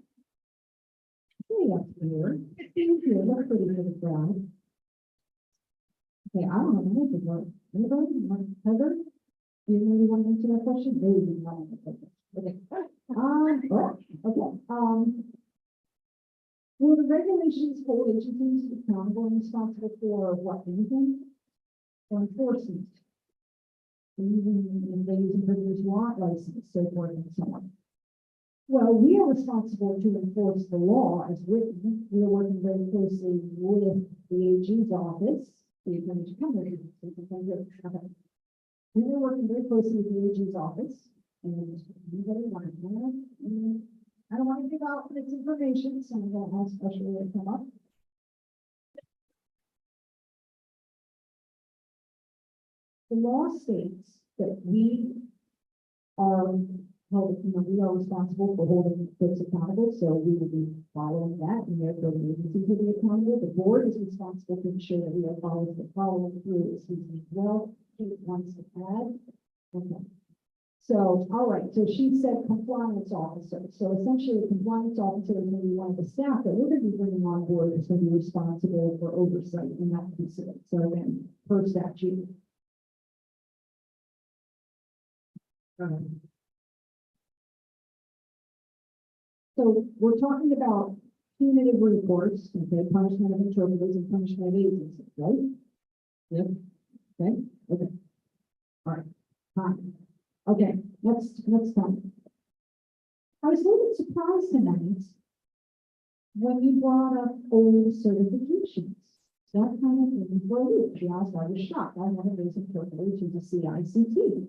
Stay up here. Stay here. That's pretty good as well. Okay, I don't know what to do. Anybody? Heather? Do you really want to answer that question? Maybe you want to answer that question. Okay. Will the regulations hold agencies accountable and responsible for what, anything? For enforcement? Even if they use a privileged lot license, so forth and so on. Well, we are responsible to enforce the law as written. We are working very closely with the AG's office, the Attorney General. We are working very closely with the AG's office. And anybody want to I don't want to give out this information, so I'm going to ask special to come up. The law states that we are held, we are responsible for holding folks accountable, so we will be following that, and therefore the agency will be accountable. The board is responsible to ensure that we are following through as well. Kate wants to add. Okay. So, all right, so she said compliance officer. So essentially, a compliance officer is going to be one of the staff that we're going to be bringing on board is going to be responsible for oversight in that piece of it. So again, per statute. So we're talking about punitive recourse, okay, punishment of interpreters and punishment of agents, right? Yep. Okay. Okay. All right. Fine. Okay. Next time. I was a little bit surprised tonight when you brought up old certifications. That kind of thing for a loop. She asked, I was shocked. I haven't been interpreted to the CICT.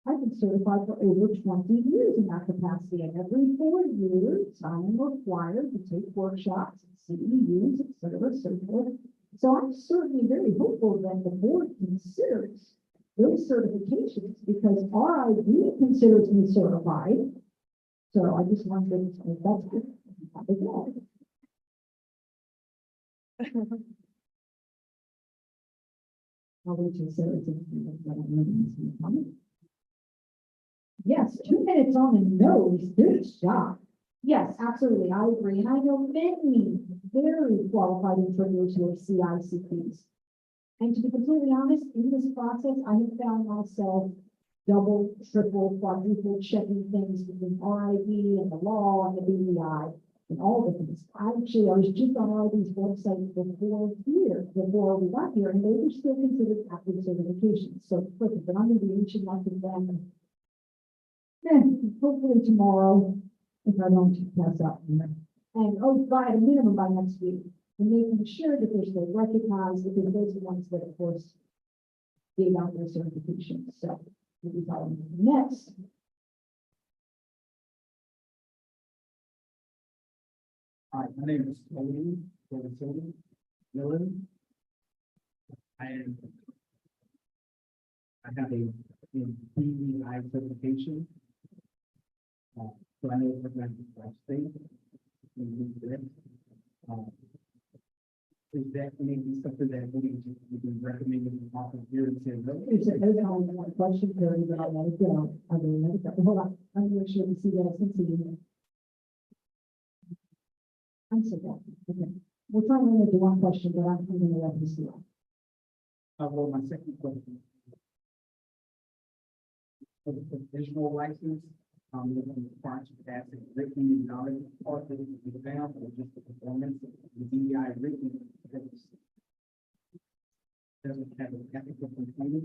I've been certified for over 20 years in that capacity, and every 4 years, I'm required to take workshops, CEUs, et cetera, so forth. So I'm certainly very hopeful that the board considers those certifications because RID considers me certified. So I just wondered if that's good. I'll wait till Sarah's in. Yes, 2 minutes on the nose. Good job. Yes, absolutely. I agree. And I know many very qualified interpreters who are CICPs. And to be completely honest, in this process, I have found myself double, triple, quadruple checking things between RID and the law and the BEI and all the things. I was just on RID's website before we got here, and they were still considered active certifications. So perfect, but I'm going to be reaching out to them. Hopefully tomorrow, if I don't pass out. And by a minimum by next week, and making sure that they're still recognized, because those are the ones that, of course, gave out their certifications. So we'll be following next. Hi, my name is Tony Millen. I have a BEI certification. So I know it's a state. Is that maybe something that we can recommend in the office here in San Diego? There's only one question, Terry, but I want to get on. Hold on. I'm going to make sure to see that I can see you. I'm so bad. Okay. We're trying to limit to one question, but I'm going to let this go. Well, my second question. For the provisional license, looking for passing written and knowledge part of the exam or just the performance of the DEI written doesn't have an ethical component.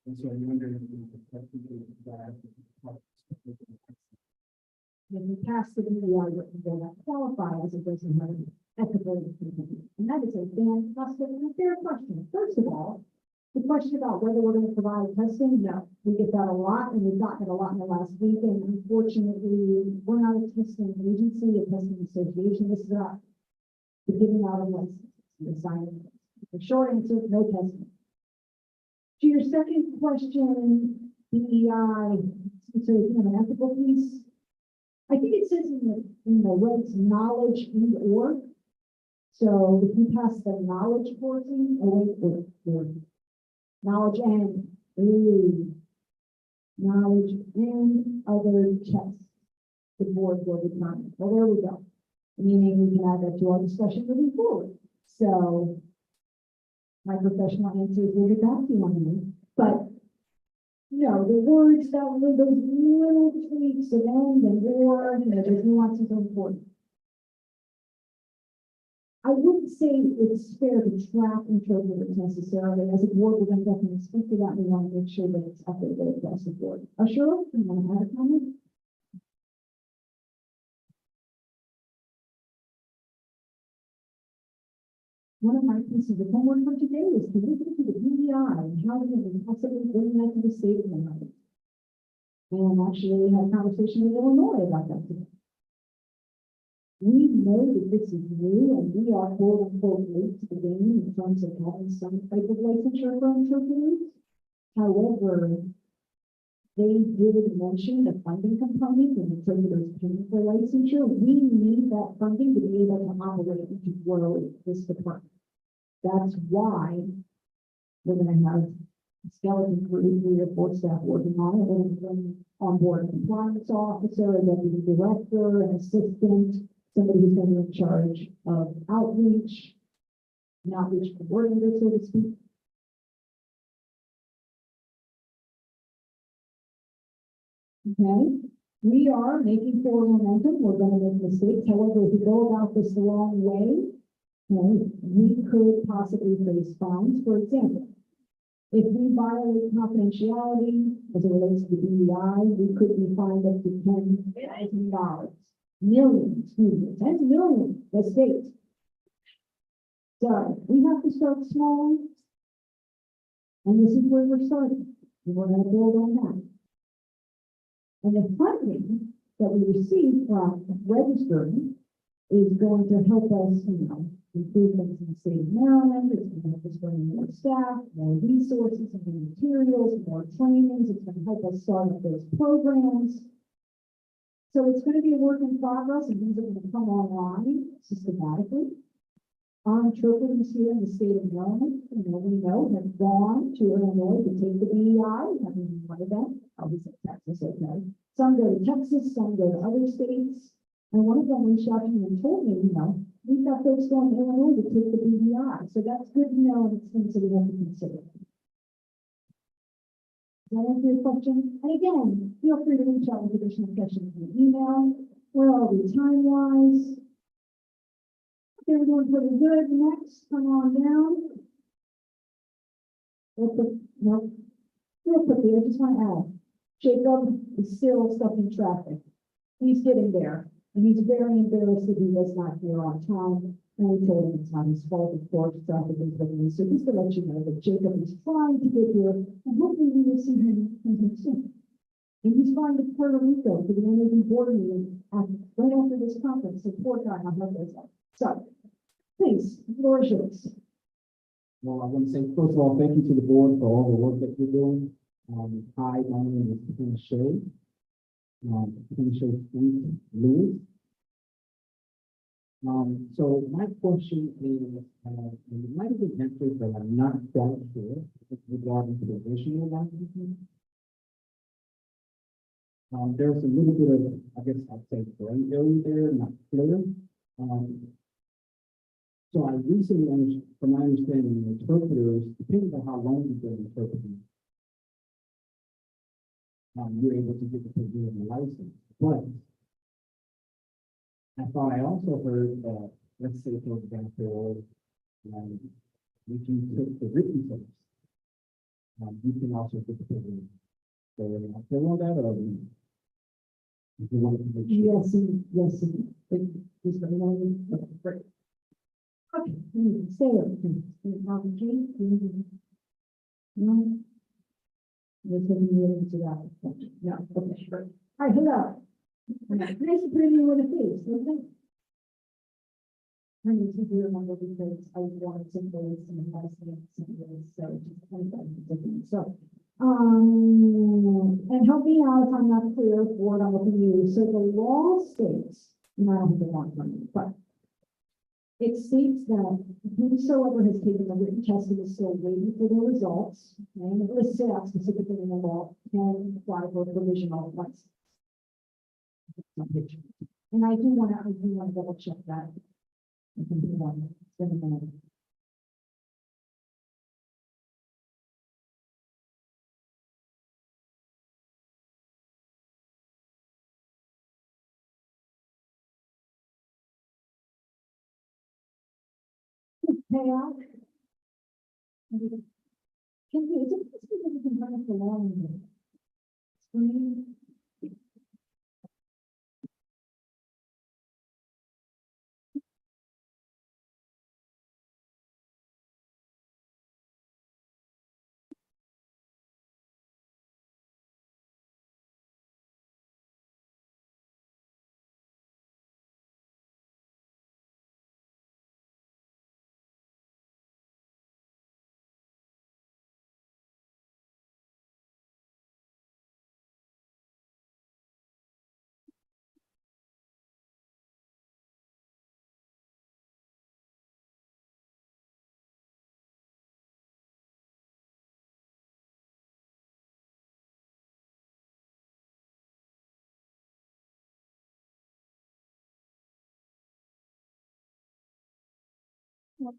And so I'm wondering if the question when you pass the DEI written, they don't qualify as it doesn't have an ethical component. And that is a fantastic and a fair question. First of all, the question about whether we're going to provide testing, no, we get that a lot, and we've gotten it a lot in the last week. And unfortunately, we're not a testing agency, a testing association. This is us. We're giving out a license, the signing. The short answer, no testing. To your second question, DEI, so you have an ethical piece. I think it says in the regs knowledge and or. So if you pass the knowledge portion, or knowledge and other tests, the board will determine. Well, there we go. Meaning we can add that to our discussion moving forward. So my professional answer is we'll get back to you on that. But no, the words that with those little tweaks of end and or, those nuances are important. I wouldn't say it's fair to track interpreters necessarily. As a board, we're going to definitely speak to that. We want to make sure that it's updated across the board. Cheryl, do you want to add a comment? One of my pieces of homework for today is to look into the DEI and how we can possibly bring that to the state of the And actually had a conversation with Illinois about that today. We know that this is new and we are quote unquote late to the game in terms of having some type of licensure for interpreters. However, they did mention the funding component and interpreters paying for licensure. We need that funding to be able to operate and to grow this department. That's why we're going to have a skeleton crew, 3 or 4 staff working on it. We're going to bring on board a compliance officer, a deputy director, an assistant, somebody who's going to be in charge of outreach, an outreach coordinator, so to speak. Okay, we are making forward momentum. We're going to make mistakes. However, if we go about this the wrong way, okay, we could possibly face fines. For example, if we violate confidentiality as it relates to the BEI, we could be fined up to $10,000. Millions, excuse me, 10 million, the state. So we have to start small. And this is where we're starting. And we're going to build on that. And the funding that we receive from registering is going to help us, improve things in the state of Maryland. It's going to help us bring in more staff, more resources, more materials, more trainings. It's going to help us start up those programs. So it's going to be a work in progress, and these are going to come online systematically. Our interpreters here in the state of Maryland, we know, have gone to Illinois to take the BEI. I mean, one of them, obviously Texas, okay. Some go to Texas, some go to other states. And one of them reached out to me and told me, we've got folks going to Illinois to take the BEI. So that's good to know, and it's things that we have to consider. Does that answer your question? And again, feel free to reach out with additional questions in the email. Where are we time-wise? Okay, we're doing pretty good. Next, come on down. Real quickly, I just want to add, Jacob is still stuck in traffic. He's getting there, and he's very embarrassed that he was not here on time. And we told him it's not his fault, of course, traffic is looking. So just to let you know that Jacob is trying to get here, and hopefully we will see him soon. And he's flying to Puerto Rico for the NAB board meeting right after this conference. So poor guy, I hope there's that. So, please, the floor is yours. Well, I want to say, first of all, thank you to the board for all the work that you're doing. Hi, my name is Ken Shea. Ken Shea Lewis. So my question is, it might have been answered, but I'm not quite sure regarding to the additional licensing. There's a little bit of, I guess I'd say, gray area there, not clear. So I recently, from my understanding, interpreters, depending on how long you've been interpreting, you're able to get the provisional license. But I thought I also heard that, let's say, for example, if you took the written test, you can also get the provisional. So are you still on that, or if you want to make sure? Yes. Just let me know. Okay, great. Okay, stay there. No. There's something related to that. Yeah, okay, sure. All right, hello. Nice to bring you with a face, isn't it? I need to remember because I wanted some days and last name, so just kind of different. So, and help me out if I'm not clear for what I'm looking to use. So the law states, and I don't have the law from me, but it states that whosoever has taken the written test and is still waiting for the results, and it lists it out specifically in the law, can apply for a provisional license. And I do want to double check that. Payout. Can you, is it possible that we can run it along the screen? All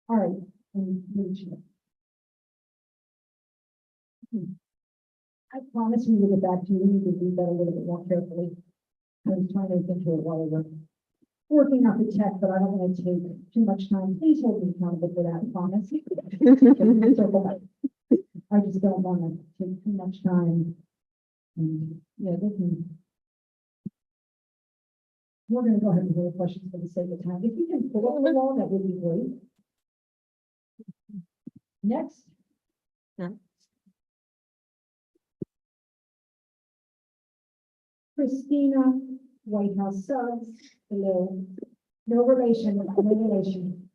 right. I promise we will get back to you. We need to read that a little bit more carefully. I was trying to think through it while we were working on the text, but I don't want to take too much time. Please hold me accountable for that, I promise. I just don't want to take too much time. And, yeah, they can. We're going to go ahead and do the questions for the sake of time. If you can pull up the wall, that would be great. Next. Christina, White House subs, hello. No relation, no relation.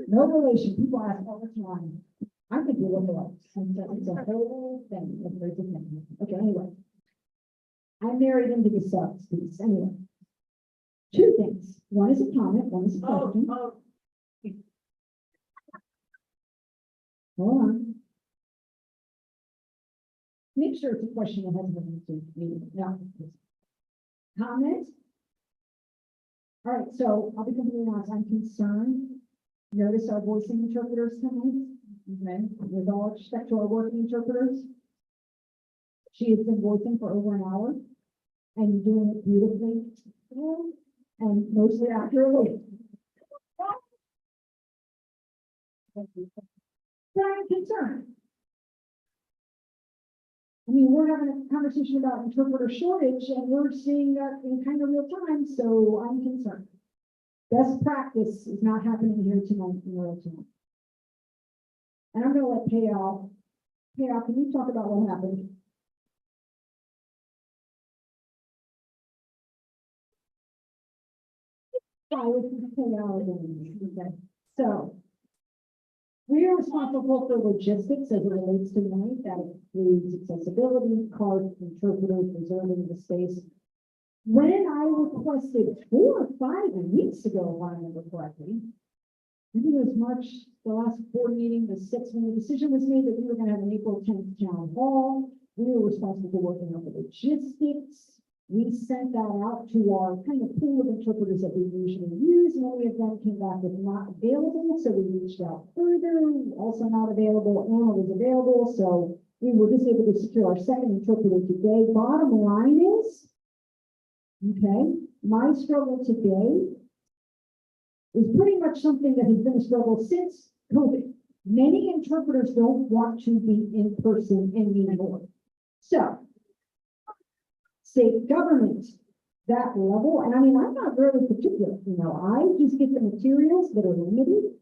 No relation. People ask all the time. I think you look alike. It's a whole thing. If there's a thing. Okay, anyway. I married into the subs piece. Anyway. Two things. One is a comment, one is a question. Hold on. Make sure it's a question that hasn't been answered. No. Comment? All right, so I'll be completely honest, I'm concerned. Notice our voicing interpreters tonight, okay, with all respect to our working interpreters. She has been voicing for over an hour and doing it beautifully and mostly accurately. But I'm concerned. I mean, we're having a conversation about interpreter shortage and we're seeing that in kind of real time, so I'm concerned. Best practice is not happening here tonight in real time. And I'm gonna let Payal, can you talk about what happened? I was Payal again, okay. So, we are responsible for logistics as it relates to money. That includes accessibility, cards, interpreters, reserving the space. When I requested 4 or 5 weeks ago, if I remember correctly, I think it was March, the last board meeting, the 6th, when the decision was made that we were going to have an April 10th town hall. We were responsible for working on the logistics. We sent that out to our kind of pool of interpreters that we usually use. Many of them came back with not available, so we reached out further. Also not available, Anna was available, so we were just able to secure our second interpreter today. Bottom line is, okay, my struggle today is pretty much something that has been a struggle since COVID. Many interpreters don't want to be in person anymore. So, state government, that level, and I mean, I'm not really particular, I just get the materials that are limited,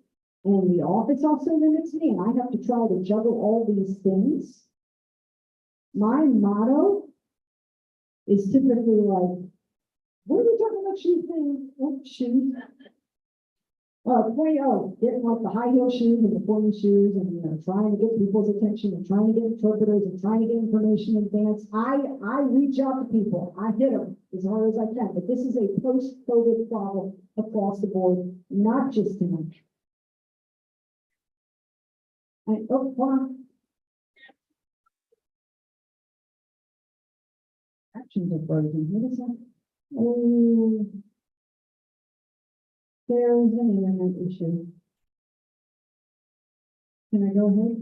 and the office also limits me, and I have to try to juggle all these things. My motto is typically like, what are we talking about shoes? Getting like the high heel shoes and the pointy shoes and, trying to get people's attention and trying to get interpreters and trying to get information in advance. I reach out to people. I hit them as hard as I can, but this is a post-COVID problem across the board, not just tonight. Hold on. Actions are frozen. What is that? Oh. There's an internet issue. Can I go ahead?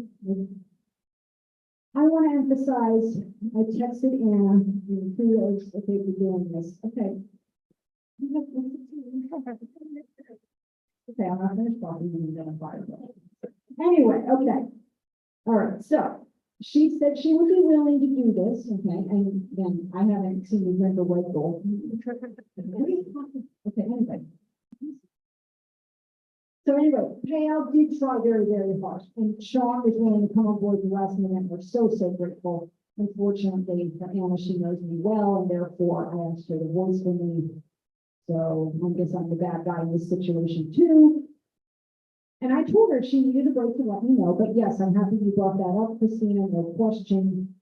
I want to emphasize, I texted Anna, and kudos, okay, for doing this. Okay. Okay, I'm not finished talking and then I'm fired. Anyway, okay. All right, so she said she would be willing to do this, okay, and then I haven't seen the Brenda White goal. Okay, anyway. So anyway, Payal did try very, very hard, and Sean was willing to come on board the last minute, and we're so, so grateful. Unfortunately, for Anna, she knows me well, and therefore I asked her to voice for me. So I guess I'm the bad guy in this situation too. And I told her she needed a break to let me know, but yes, I'm happy you brought that up, Christina, no question.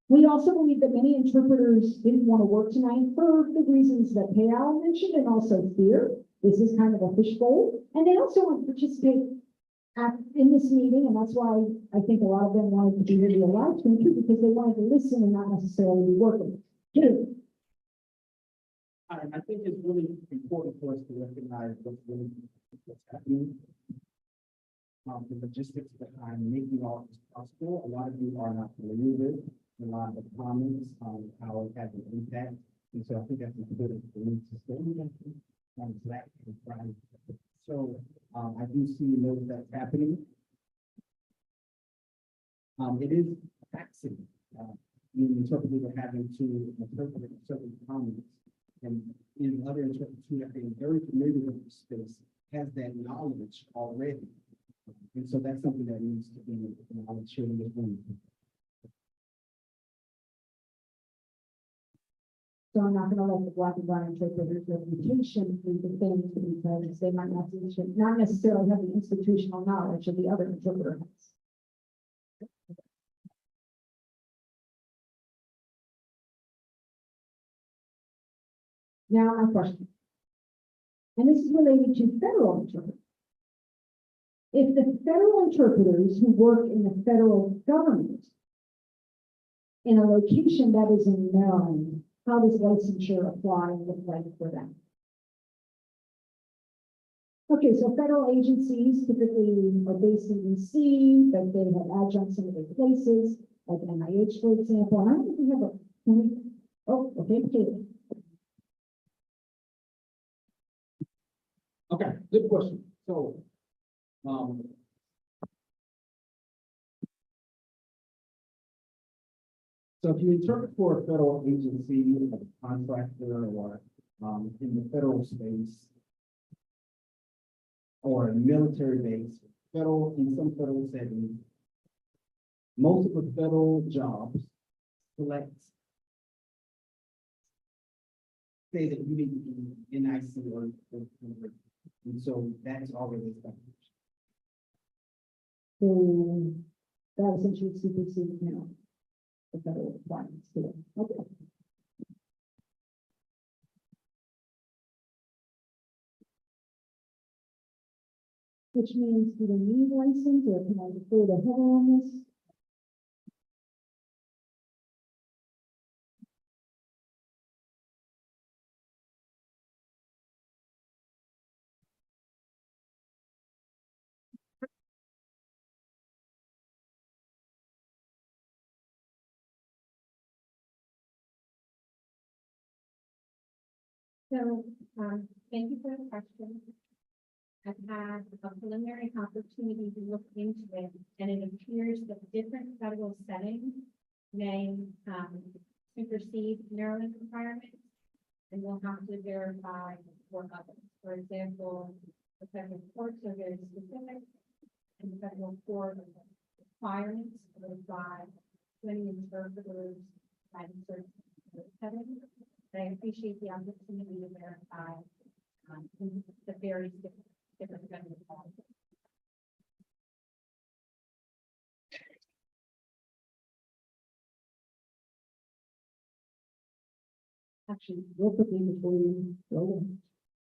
We also believe that many interpreters didn't want to work tonight for the reasons that Payal mentioned and also fear. This is kind of a fishbowl. And they also want to participate in this meeting, and that's why I think a lot of them wanted to be here to be a live stream too, because they wanted to listen and not necessarily be working. I think it's really important for us to recognize what's happening. The logistics behind making all this possible. A lot of you are not familiar with a lot of the comments on how it has an impact. And so I think that's important for me to say on Slack and Friday. So I do see notes that's happening. It is taxing. The interpreters are having to interpret certain comments. And in other interpreters who have been very familiar with the space has that knowledge already. And so that's something that needs to be acknowledged here in this room. So I'm not going to let the black and brown interpreters' reputation be the thing because they might not necessarily have the institutional knowledge of the other interpreter has. Now my question, and this is related to federal interpreters. If the federal interpreters who work in the federal government in a location that is in Maryland, how does licensure apply and look like for them? Okay, so federal agencies typically are based in DC, but they have adjuncts in other places, like NIH, for example. And I don't think we have a, can we, oh, okay. Okay, good question. So, so if you interpret for a federal agency, a contractor, or in the federal space, or a military base, in some federal settings, most of the federal jobs select, say that you need to be NIC or and so that's already established. So that essentially supersedes now the federal requirements to it. Okay. Which means do they need license or can I defer to Heather on this? So, thank you for the question. I've had a preliminary opportunity to look into it, and it appears that different federal settings may supersede Maryland requirements, and we'll have to verify for others. For example, the federal courts are very specific, and the federal court requirements will apply to any interpreters by certain settings. But I appreciate the opportunity to verify the various different federal laws. Actually, real quickly before you go,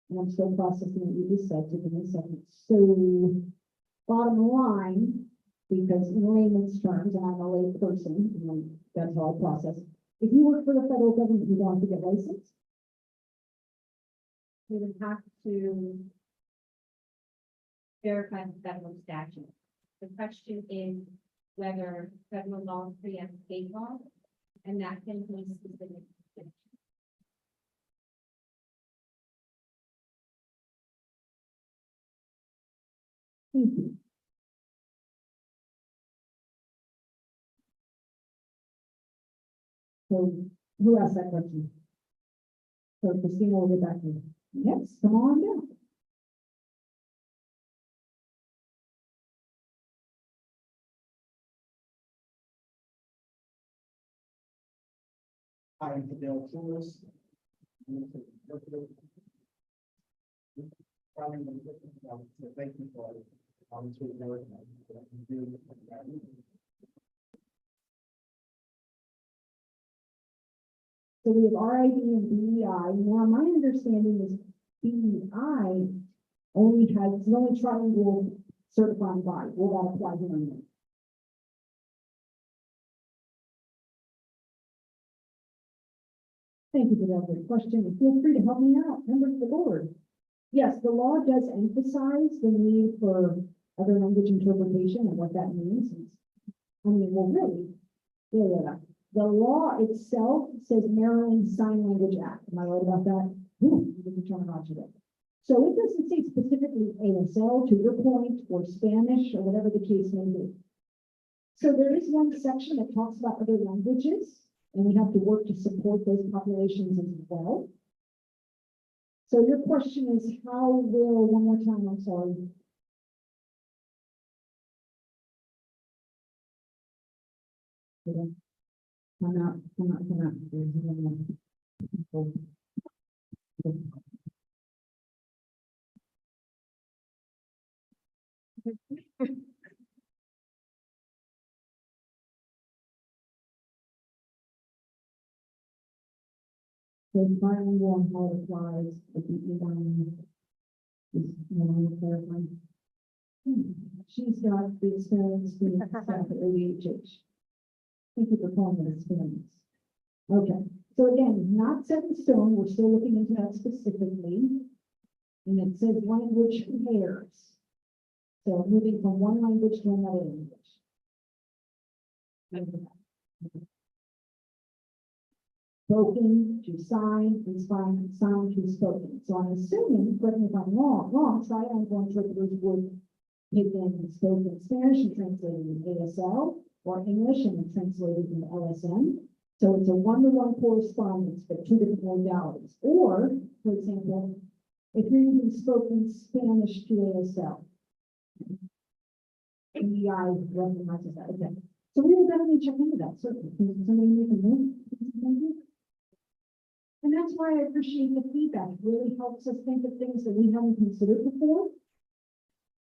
and I'm still processing what you just said, so give me a second. So, bottom line, because in layman's terms, and I'm a lay person, and that's how I process. If you work for the federal government, you don't have to get licensed. We would have to verify the federal statute. The question is whether federal law preempts state law, and that can be specific. Thank you. So who asked that question? So Christina will get back to you. Yes, come on down. I am Fidel Flores. Thank you for So we have RID and BEI. Now, my understanding is BEI only has, it's only trilingual certifying body. Will that apply here? And there? Thank you for that great question. And feel free to help me out, members of the board. Yes, the law does emphasize the need for other language interpretation and what that means. I mean, well, really, yeah. The law itself says Maryland Sign Language Act. Am I right about that? Ooh, you can terminology there. So it doesn't say specifically ASL, to your point, or Spanish, or whatever the case may be. So there is one section that talks about other languages, and we have to work to support those populations as well. So your question is, how will, one more time, I'm sorry. Come out. There's no one. So bilingual and how it applies, if you is more clarifying. She's got the experience being staff at OEHH. Thank you for calling it experience. Okay, so again, not set in stone, we're still looking into that specifically. And it says language pairs. So moving from one language to another language. Spoken to sign, and sign to spoken. So I'm assuming, correct me if I'm wrong, sign language interpreters would take in spoken Spanish and translate it in ASL, or English and translate it in LSM. So it's a one-to-one correspondence, but two different modalities. Or, for example, if you're using spoken Spanish to ASL, EI recognizes that. Okay. So we will definitely check into that. Certainly. Can somebody make a note? Thank you. And that's why I appreciate the feedback. It really helps us think of things that we haven't considered before.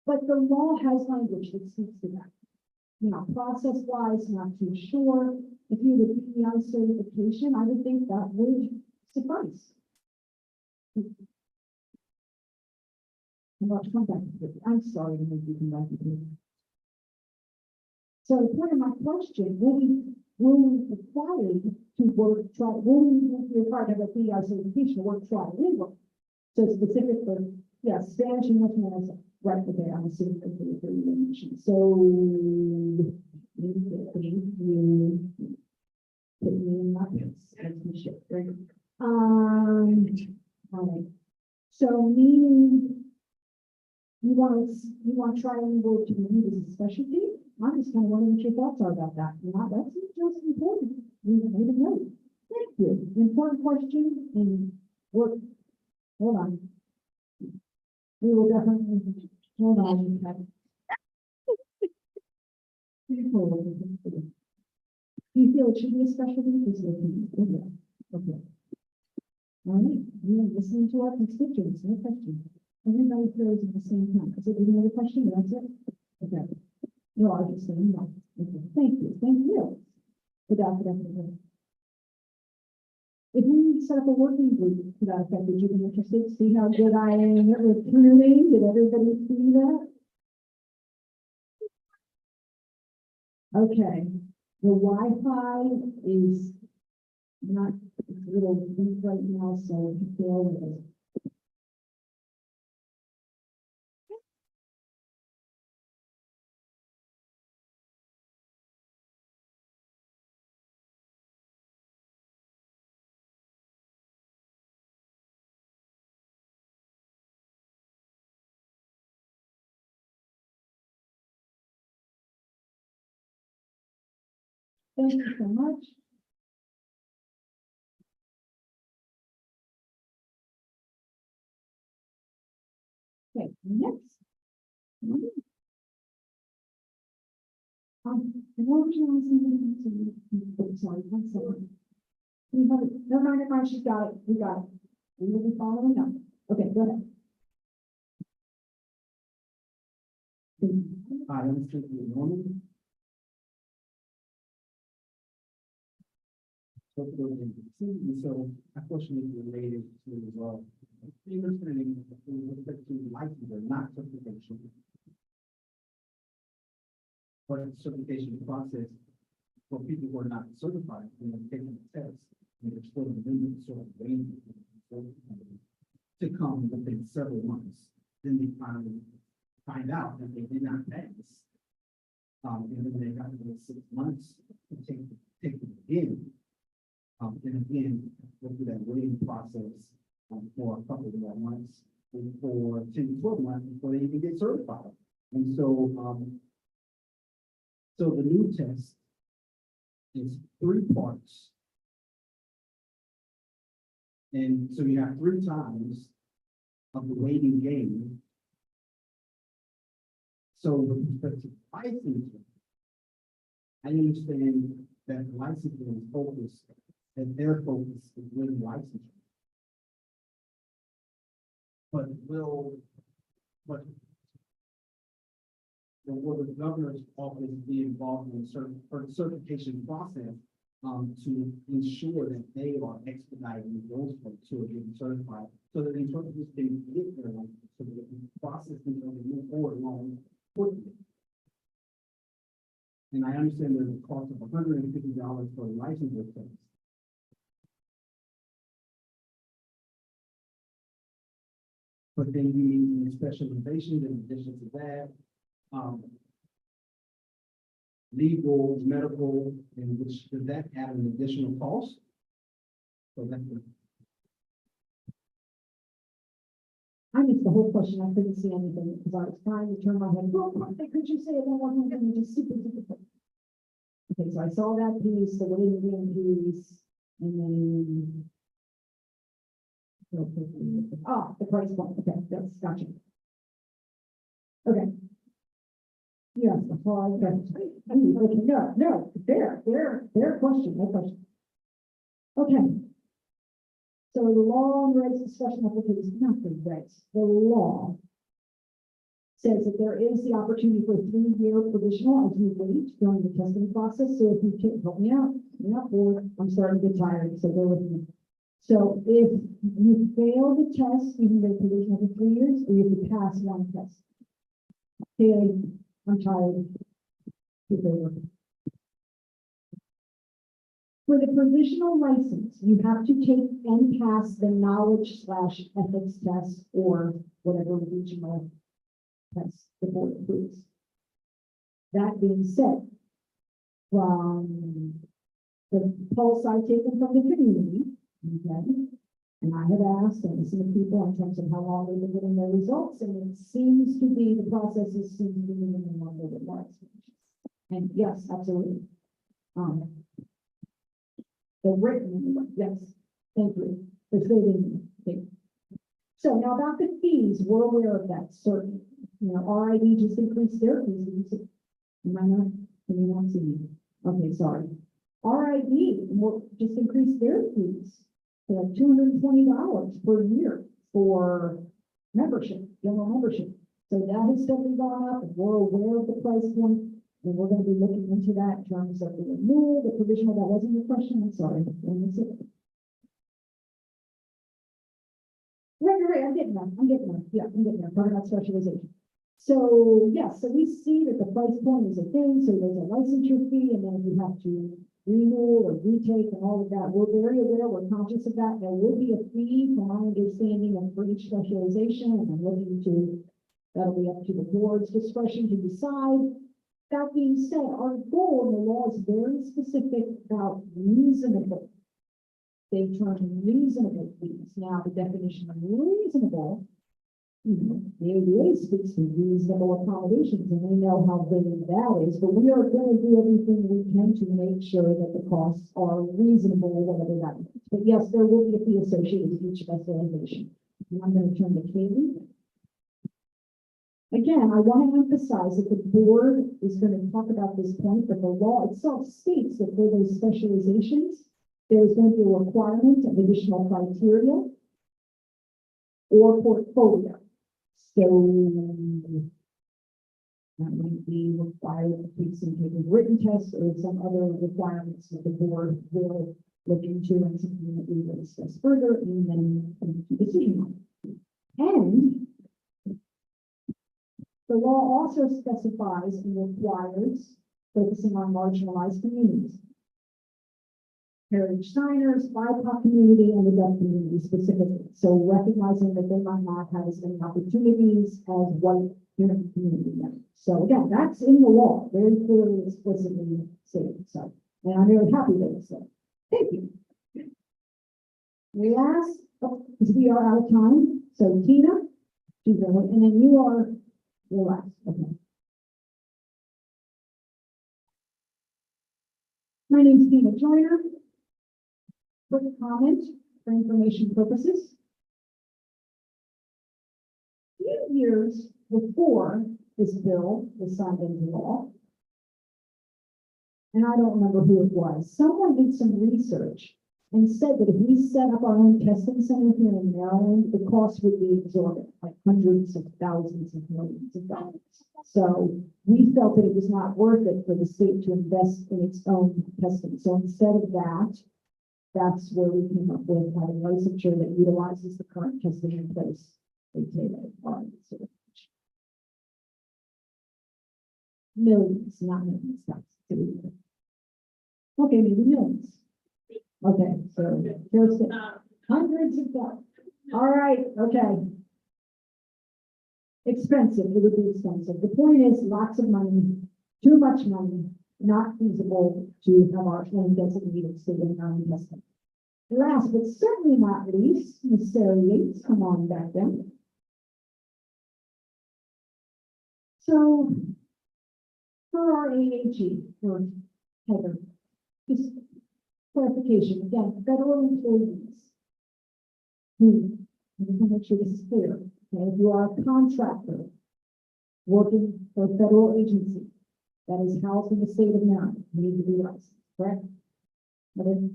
But the law has language that speaks to that. You know, process-wise, not too sure. If you have a PEI certification, I would think that would suffice. I'm sorry to make you come back to me. So part of my question, will we be required to work, will we be required to have a PEI certification to work trilingual? So specific for, yeah, Spanish, English, and right there, I'm assuming for the mention. So, you put me in my place, as we should, right? All right. So meaning, you want trilingual to be used as a specialty? I'm just kind of wondering what your thoughts are about that. Not, that's just important. You made a note. Thank you. Important question and work. Hold on. We will definitely, hold on. Do you feel it should be a specialty? Okay. All right, we are listening to our constituents, no question. Everybody feels at the same time. Is there any other question? That's it? Okay. No, I was just saying no. Okay. Thank you. Good afternoon. If we set up a working group to that effect, would you be interested to see how good I am at recruiting? Did everybody see that? Okay, the Wi-Fi is not, it's a little weak right now, so bear with us. Thank you so much. Okay, next. Sorry, one second. We have it, never mind, never mind, she's got it, we got it. We will be following up. Okay, go ahead. I understood the normal. So my question is related to as well. Understanding with respect to licensure, not certification. But certification process for people who are not certified, when they're taking the test, and they're still in the sort of range to come within several months. Then they finally find out that they did not pass. And then they got to wait 6 months to take it again. And again, go through that waiting process for a couple of more months, for 10 to 12 months before they even get certified. And so, so the new test is 3 parts. And so you have 3 times of the waiting game. So with respect to licensing, I understand that licensing is focused, and their focus is really licensure. But will the governor's office be involved in the certification process to ensure that they are expediting those folks who are getting certified, so that interpreters can get their license, so that the process can move forward along quickly. And I understand there's a cost of $150 for a licensure test. But then you need specialization in addition to that, legal, medical, and which does that add an additional cost? So that's I missed the whole question. I couldn't see anything because I was trying to turn my head. Well, could you say it one more time? Just super quick. Okay, so I saw that piece, the waiting game piece, and then. Ah, the price point. Okay, that's gotcha. Okay. Yes, that's all I got. Okay, no, their question, no question. Okay. So the law regs discussion applications, nothing regs. The law says that there is the opportunity for a 3-year provisional as you wait during the testing process. So if you can help me out, or I'm starting to get tired, so bear with me. So if you fail the test, you can get a provisional for 3 years, or you have to pass 1 test. Okay, I'm tired. Get over. For the provisional license, you have to take and pass the knowledge/ethics test or whatever regional test the board approves. That being said, from the pulse I've taken from the community, okay, and I have asked and listened to people in terms of how long they've been getting their results, and it seems to be the processes seem to be moving along a little bit more. And yes, absolutely. The written, yes, thank you. The saving. So now about the fees, we're aware of that, certainly. You know, RID just increased their fees. Am I not? Can you not see me? Okay, sorry. RID just increased their fees to like $220 per year for membership, general membership. So that has definitely gone up, and we're aware of the price point. And we're going to be looking into that in terms of the renewal, the provisional. That wasn't your question. I'm sorry. Right. I'm getting there. Yeah, I'm getting there. Talking about specialization. So, yes, so we see that the price point is a thing. So there's a licensure fee, and then you have to renew or retake and all of that. We're very aware. We're conscious of that. There will be a fee, from my understanding, for each specialization. And I'm looking to, that'll be up to the board's discretion to decide. That being said, our goal in the law is very specific about reasonable. They term reasonable fees. Now, the definition of reasonable The ADA speaks to reasonable accommodations, and we know how big that is, but we are going to do everything we can to make sure that the costs are reasonable, whatever that means. But yes, there will be a fee associated with each specialization. And I'm going to turn to Katie. Again, I want to emphasize that the board is going to talk about this point, but the law itself states that for those specializations, there is going to be a requirement of additional criteria or portfolio. So that might be required to take some type of written test or some other requirements that the board will look into and something that we will discuss further and then come to decision on. And the law also specifies and requires focusing on marginalized communities. Heritage signers, BIPOC community, and the deaf community specifically. So recognizing that they might not have as many opportunities as white community members. So again, that's in the law, very clearly, explicitly stated. So, and I'm very happy that it's so. Thank you. Last, because we are out of time. So Tina, and then you are your last. Okay. My name is Tina Joyner. Quick comment for information purposes. A few years before this bill was signed into law, and I don't remember who it was, someone did some research and said that if we set up our own testing center here in Maryland, the cost would be exorbitant, like hundreds of thousands of millions of dollars. So we felt that it was not worth it for the state to invest in its own testing. So instead of that, that's where we came up with having licensure that utilizes the current testing in place. They say that millions, not millions. Okay, maybe millions. Okay, so there's hundreds of dollars. All right, okay. Expensive, it would be expensive. The point is lots of money, too much money, not feasible to have our own designated state and our own testing. Last but certainly not least, Ms. Sarah Yates, come on back then. So for our AHE, for Heather, just clarification, again, federal employees who, I just want to make sure this is clear, okay, if you are a contractor working for a federal agency that is housed in the state of Maryland, you need to be licensed, correct? Okay.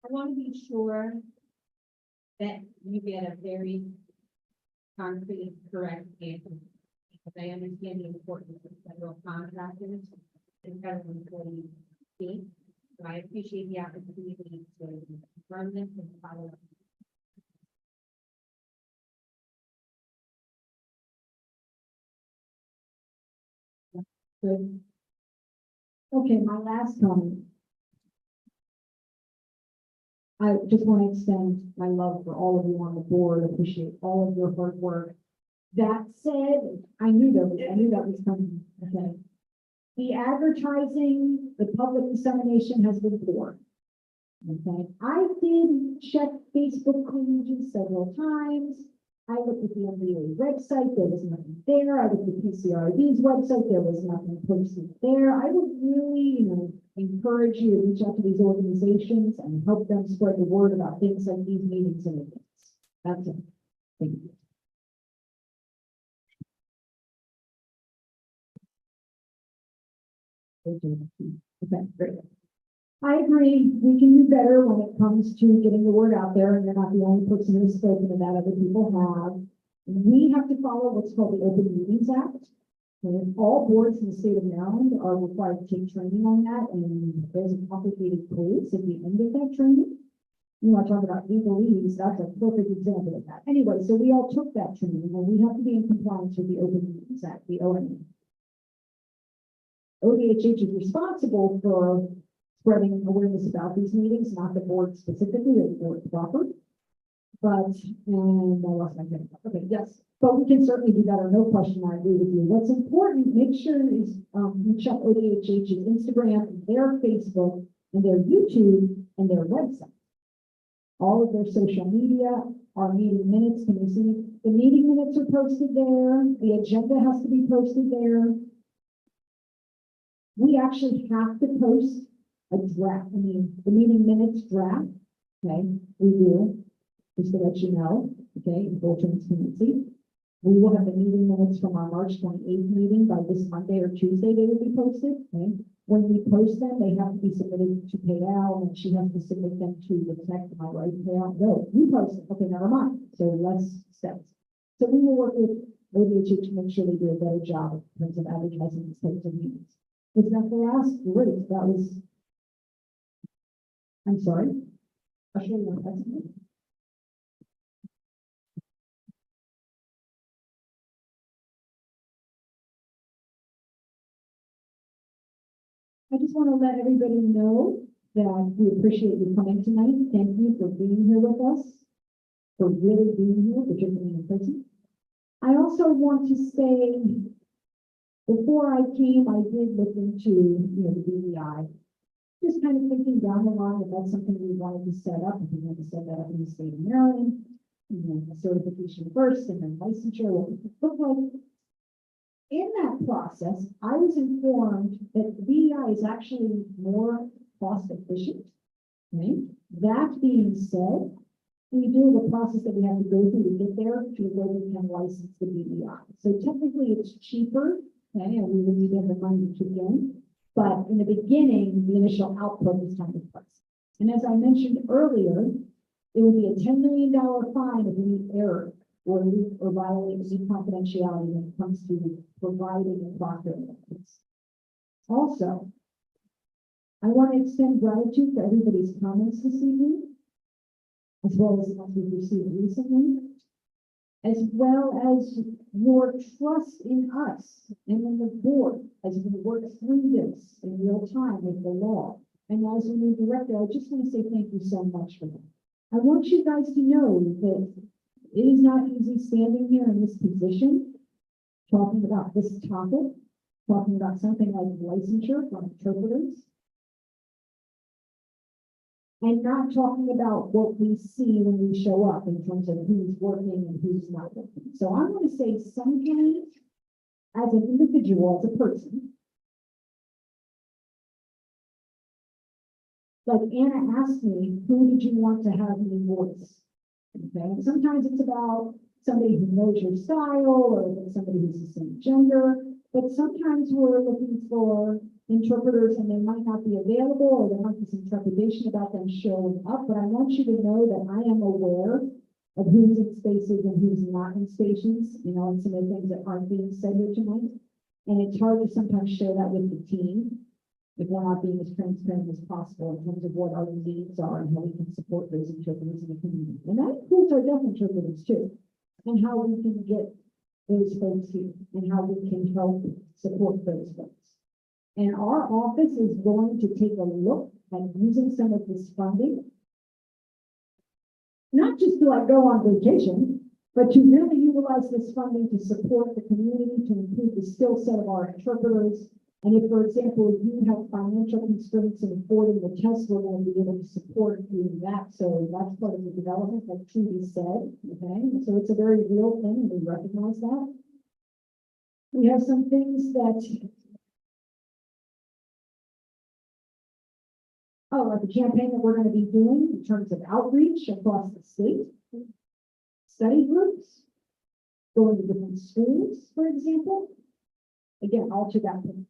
I want to be sure that you get a very concrete, correct answer, because I understand the importance of federal contractors and federal employees. So I appreciate the opportunity to confirm this and follow up. Good. Okay, my last comment. I just want to extend my love for all of you on the board, appreciate all of your hard work. That said, I knew that was coming, okay? The advertising, the public dissemination has been poor. Okay, I did check Facebook pages several times. I looked at the NBA website, there was nothing there. I looked at PCRD's website, there was nothing posted there. I would really, encourage you to reach out to these organizations and help them spread the word about things like these meetings and events. That's it. Thank you. Okay, great. I agree. We can do better when it comes to getting the word out there, and you're not the only person who's spoken to that. Other people have. We have to follow what's called the Open Meetings Act. And all boards in the state of Maryland are required to take training on that, and there's a complicated quiz at the end of that training. You want to talk about legalese, that's a perfect example of that. Anyway, so we all took that training, and we have to be in compliance with the Open Meetings Act, the OMA. ODHH is responsible for spreading awareness about these meetings, not the board specifically, or the board proper. But, and I lost my train of thought. Okay, yes, but we can certainly do better, no question, I agree with you. What's important, make sure is you check ODHH's Instagram, and their Facebook, and their YouTube and their website. All of their social media, our meeting minutes, can you see? The meeting minutes are posted there, the agenda has to be posted there. We actually have to post a draft, the meeting minutes draft, okay? We do, just to let you know, okay, in full transparency. We will have the meeting minutes from our March 28th meeting by this Monday or Tuesday, they will be posted, okay? When we post them, they have to be submitted to Payal, and she has to submit them to the tech, am I right, Payal? No, you post it, okay, never mind, so less steps. So we will work with ODHH to make sure they do a better job in terms of advertising these types of meetings. Was that the last? Great, that was, I'm sorry. I'll show you that's it. I just want to let everybody know that we appreciate you coming tonight. Thank you for being here with us, for really being here, particularly in person. I also want to say, before I came, I did look into, the BEI, just kind of thinking down the line if that's something we wanted to set up, if we wanted to set that up in the state of Maryland, the certification first and then licensure, what it would look like. In that process, I was informed that the BEI is actually more cost efficient. Okay? That being said, we do have a process that we have to go through to get there to where we can license the BEI. So technically it's cheaper, okay, and we would need to have the money to kick in. But in the beginning, the initial output is kind of price. And as I mentioned earlier, it would be a $10 million fine if we error or violate the confidentiality when it comes to providing a proctor records. Also, I want to extend gratitude for everybody's comments this evening, as well as the ones we've received recently, as well as your trust in us and in the board as we work through this in real time with the law. And as a new director, I just want to say thank you so much for that. I want you guys to know that it is not easy standing here in this position, talking about this topic, talking about something like licensure for interpreters, and not talking about what we see when we show up in terms of who's working and who's not working. So I'm going to say sometimes, as an individual, as a person, like Anna asked me, who did you want to have me voice? Okay, and sometimes it's about somebody who knows your style or somebody who's the same gender, but sometimes we're looking for interpreters and they might not be available or there might be some trepidation about them showing up, but I want you to know that I am aware of who's in spaces and who's not in stations, and some of the things that aren't being said here tonight. And it's hard to sometimes share that with the team if we're not being as transparent as possible in terms of what our needs are and how we can support those interpreters in the community. And that includes our deaf interpreters too, and how we can get those folks here and how we can help support those folks. And our office is going to take a look at using some of this funding, not just to go on vacation, but to really utilize this funding to support the community, to improve the skill set of our interpreters. And if, for example, you have financial constraints in affording the test, we're going to be able to support doing that. So that's part of the development, like Trudy said. Okay, so it's a very real thing, and we recognize that. We have some things that, like the campaign that we're going to be doing in terms of outreach across the state, study groups, going to different schools, for example. Again, all to that point.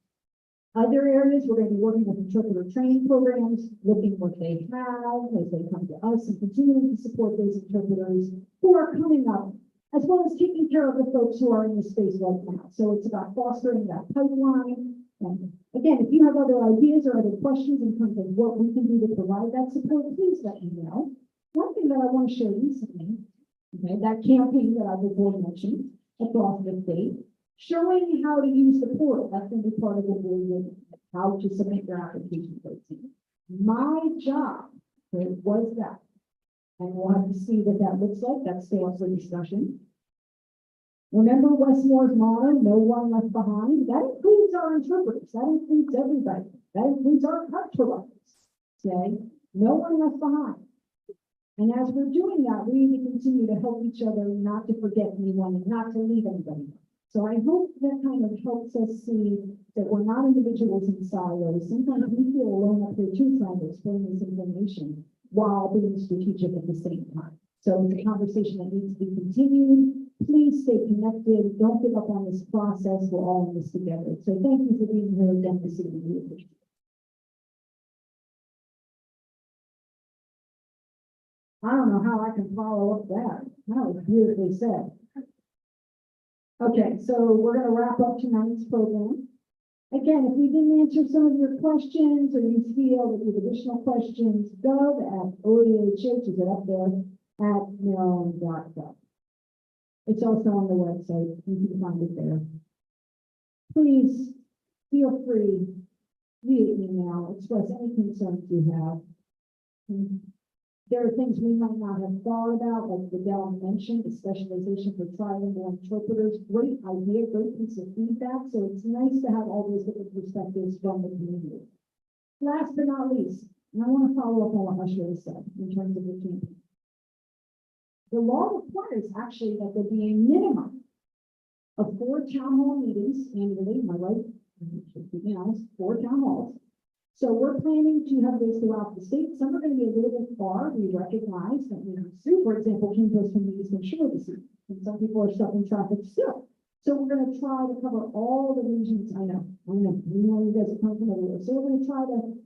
Other areas, we're going to be working with interpreter training programs, looking what they have as they come to us and continuing to support those interpreters who are coming up, as well as taking care of the folks who are in the space right now. So it's about fostering that pipeline. And again, if you have other ideas or other questions in terms of what we can do to provide that support, please let me know. One thing that I want to share recently, okay, that campaign that I've been mentioning across the state, showing how to use the portal. That's going to be part of what we're doing, how to submit your application for it. My job was that, and we'll have to see what that looks like. That's still up for discussion. Remember Westmore's motto, no one left behind? That includes our interpreters. That includes everybody. That includes our interpreters. Okay? No one left behind. And as we're doing that, we need to continue to help each other not to forget anyone and not to leave anybody. So I hope that kind of helps us see that we're not individuals in silos. Sometimes we feel alone up here too, trying to explain this information while being strategic at the same time. So it's a conversation that needs to be continued. Please stay connected. Don't give up on this process. We're all in this together. So thank you for being here again this evening. We appreciate it. I don't know how I can follow up that. That was beautifully said. Okay, so we're going to wrap up tonight's program. Again, if we didn't answer some of your questions or you feel that you have additional questions, gov@OEHH, is it up there, at maryland.gov. It's also on the website. You can find it there. Please feel free via email, express any concerns you have. There are things we might not have thought about, like Vidal mentioned, the specialization for trilingual interpreters. Great idea, great piece of feedback. So it's nice to have all those different perspectives from the community. Last but not least, and I want to follow up on what Usher said in terms of the team. The law requires actually that there be a minimum of 4 town hall meetings annually, am I right? To be honest, 4 town halls. So we're planning to have this throughout the state. Some are going to be a little bit far. We recognize that, Sue, for example, came to us from the Eastern Shore this evening, and some people are stuck in traffic still. So we're going to try to cover all the regions. I know, you guys are coming from everywhere. So we're going to try to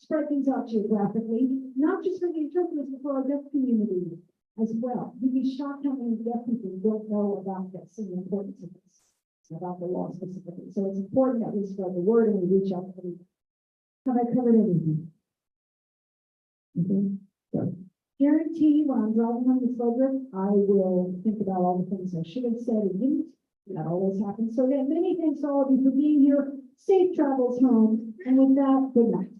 spread things out geographically, not just for the interpreters, but for our deaf community as well. You'd be shocked how many deaf people don't know about this and the importance of this, about the law specifically. So it's important that we spread the word and we reach out to everyone. Have I covered everything? So, guarantee when I'm driving home to Frederick, I will think about all the things I should have said and didn't. That always happens. So again, many thanks to all of you for being here. Safe travels home. And with that, good night.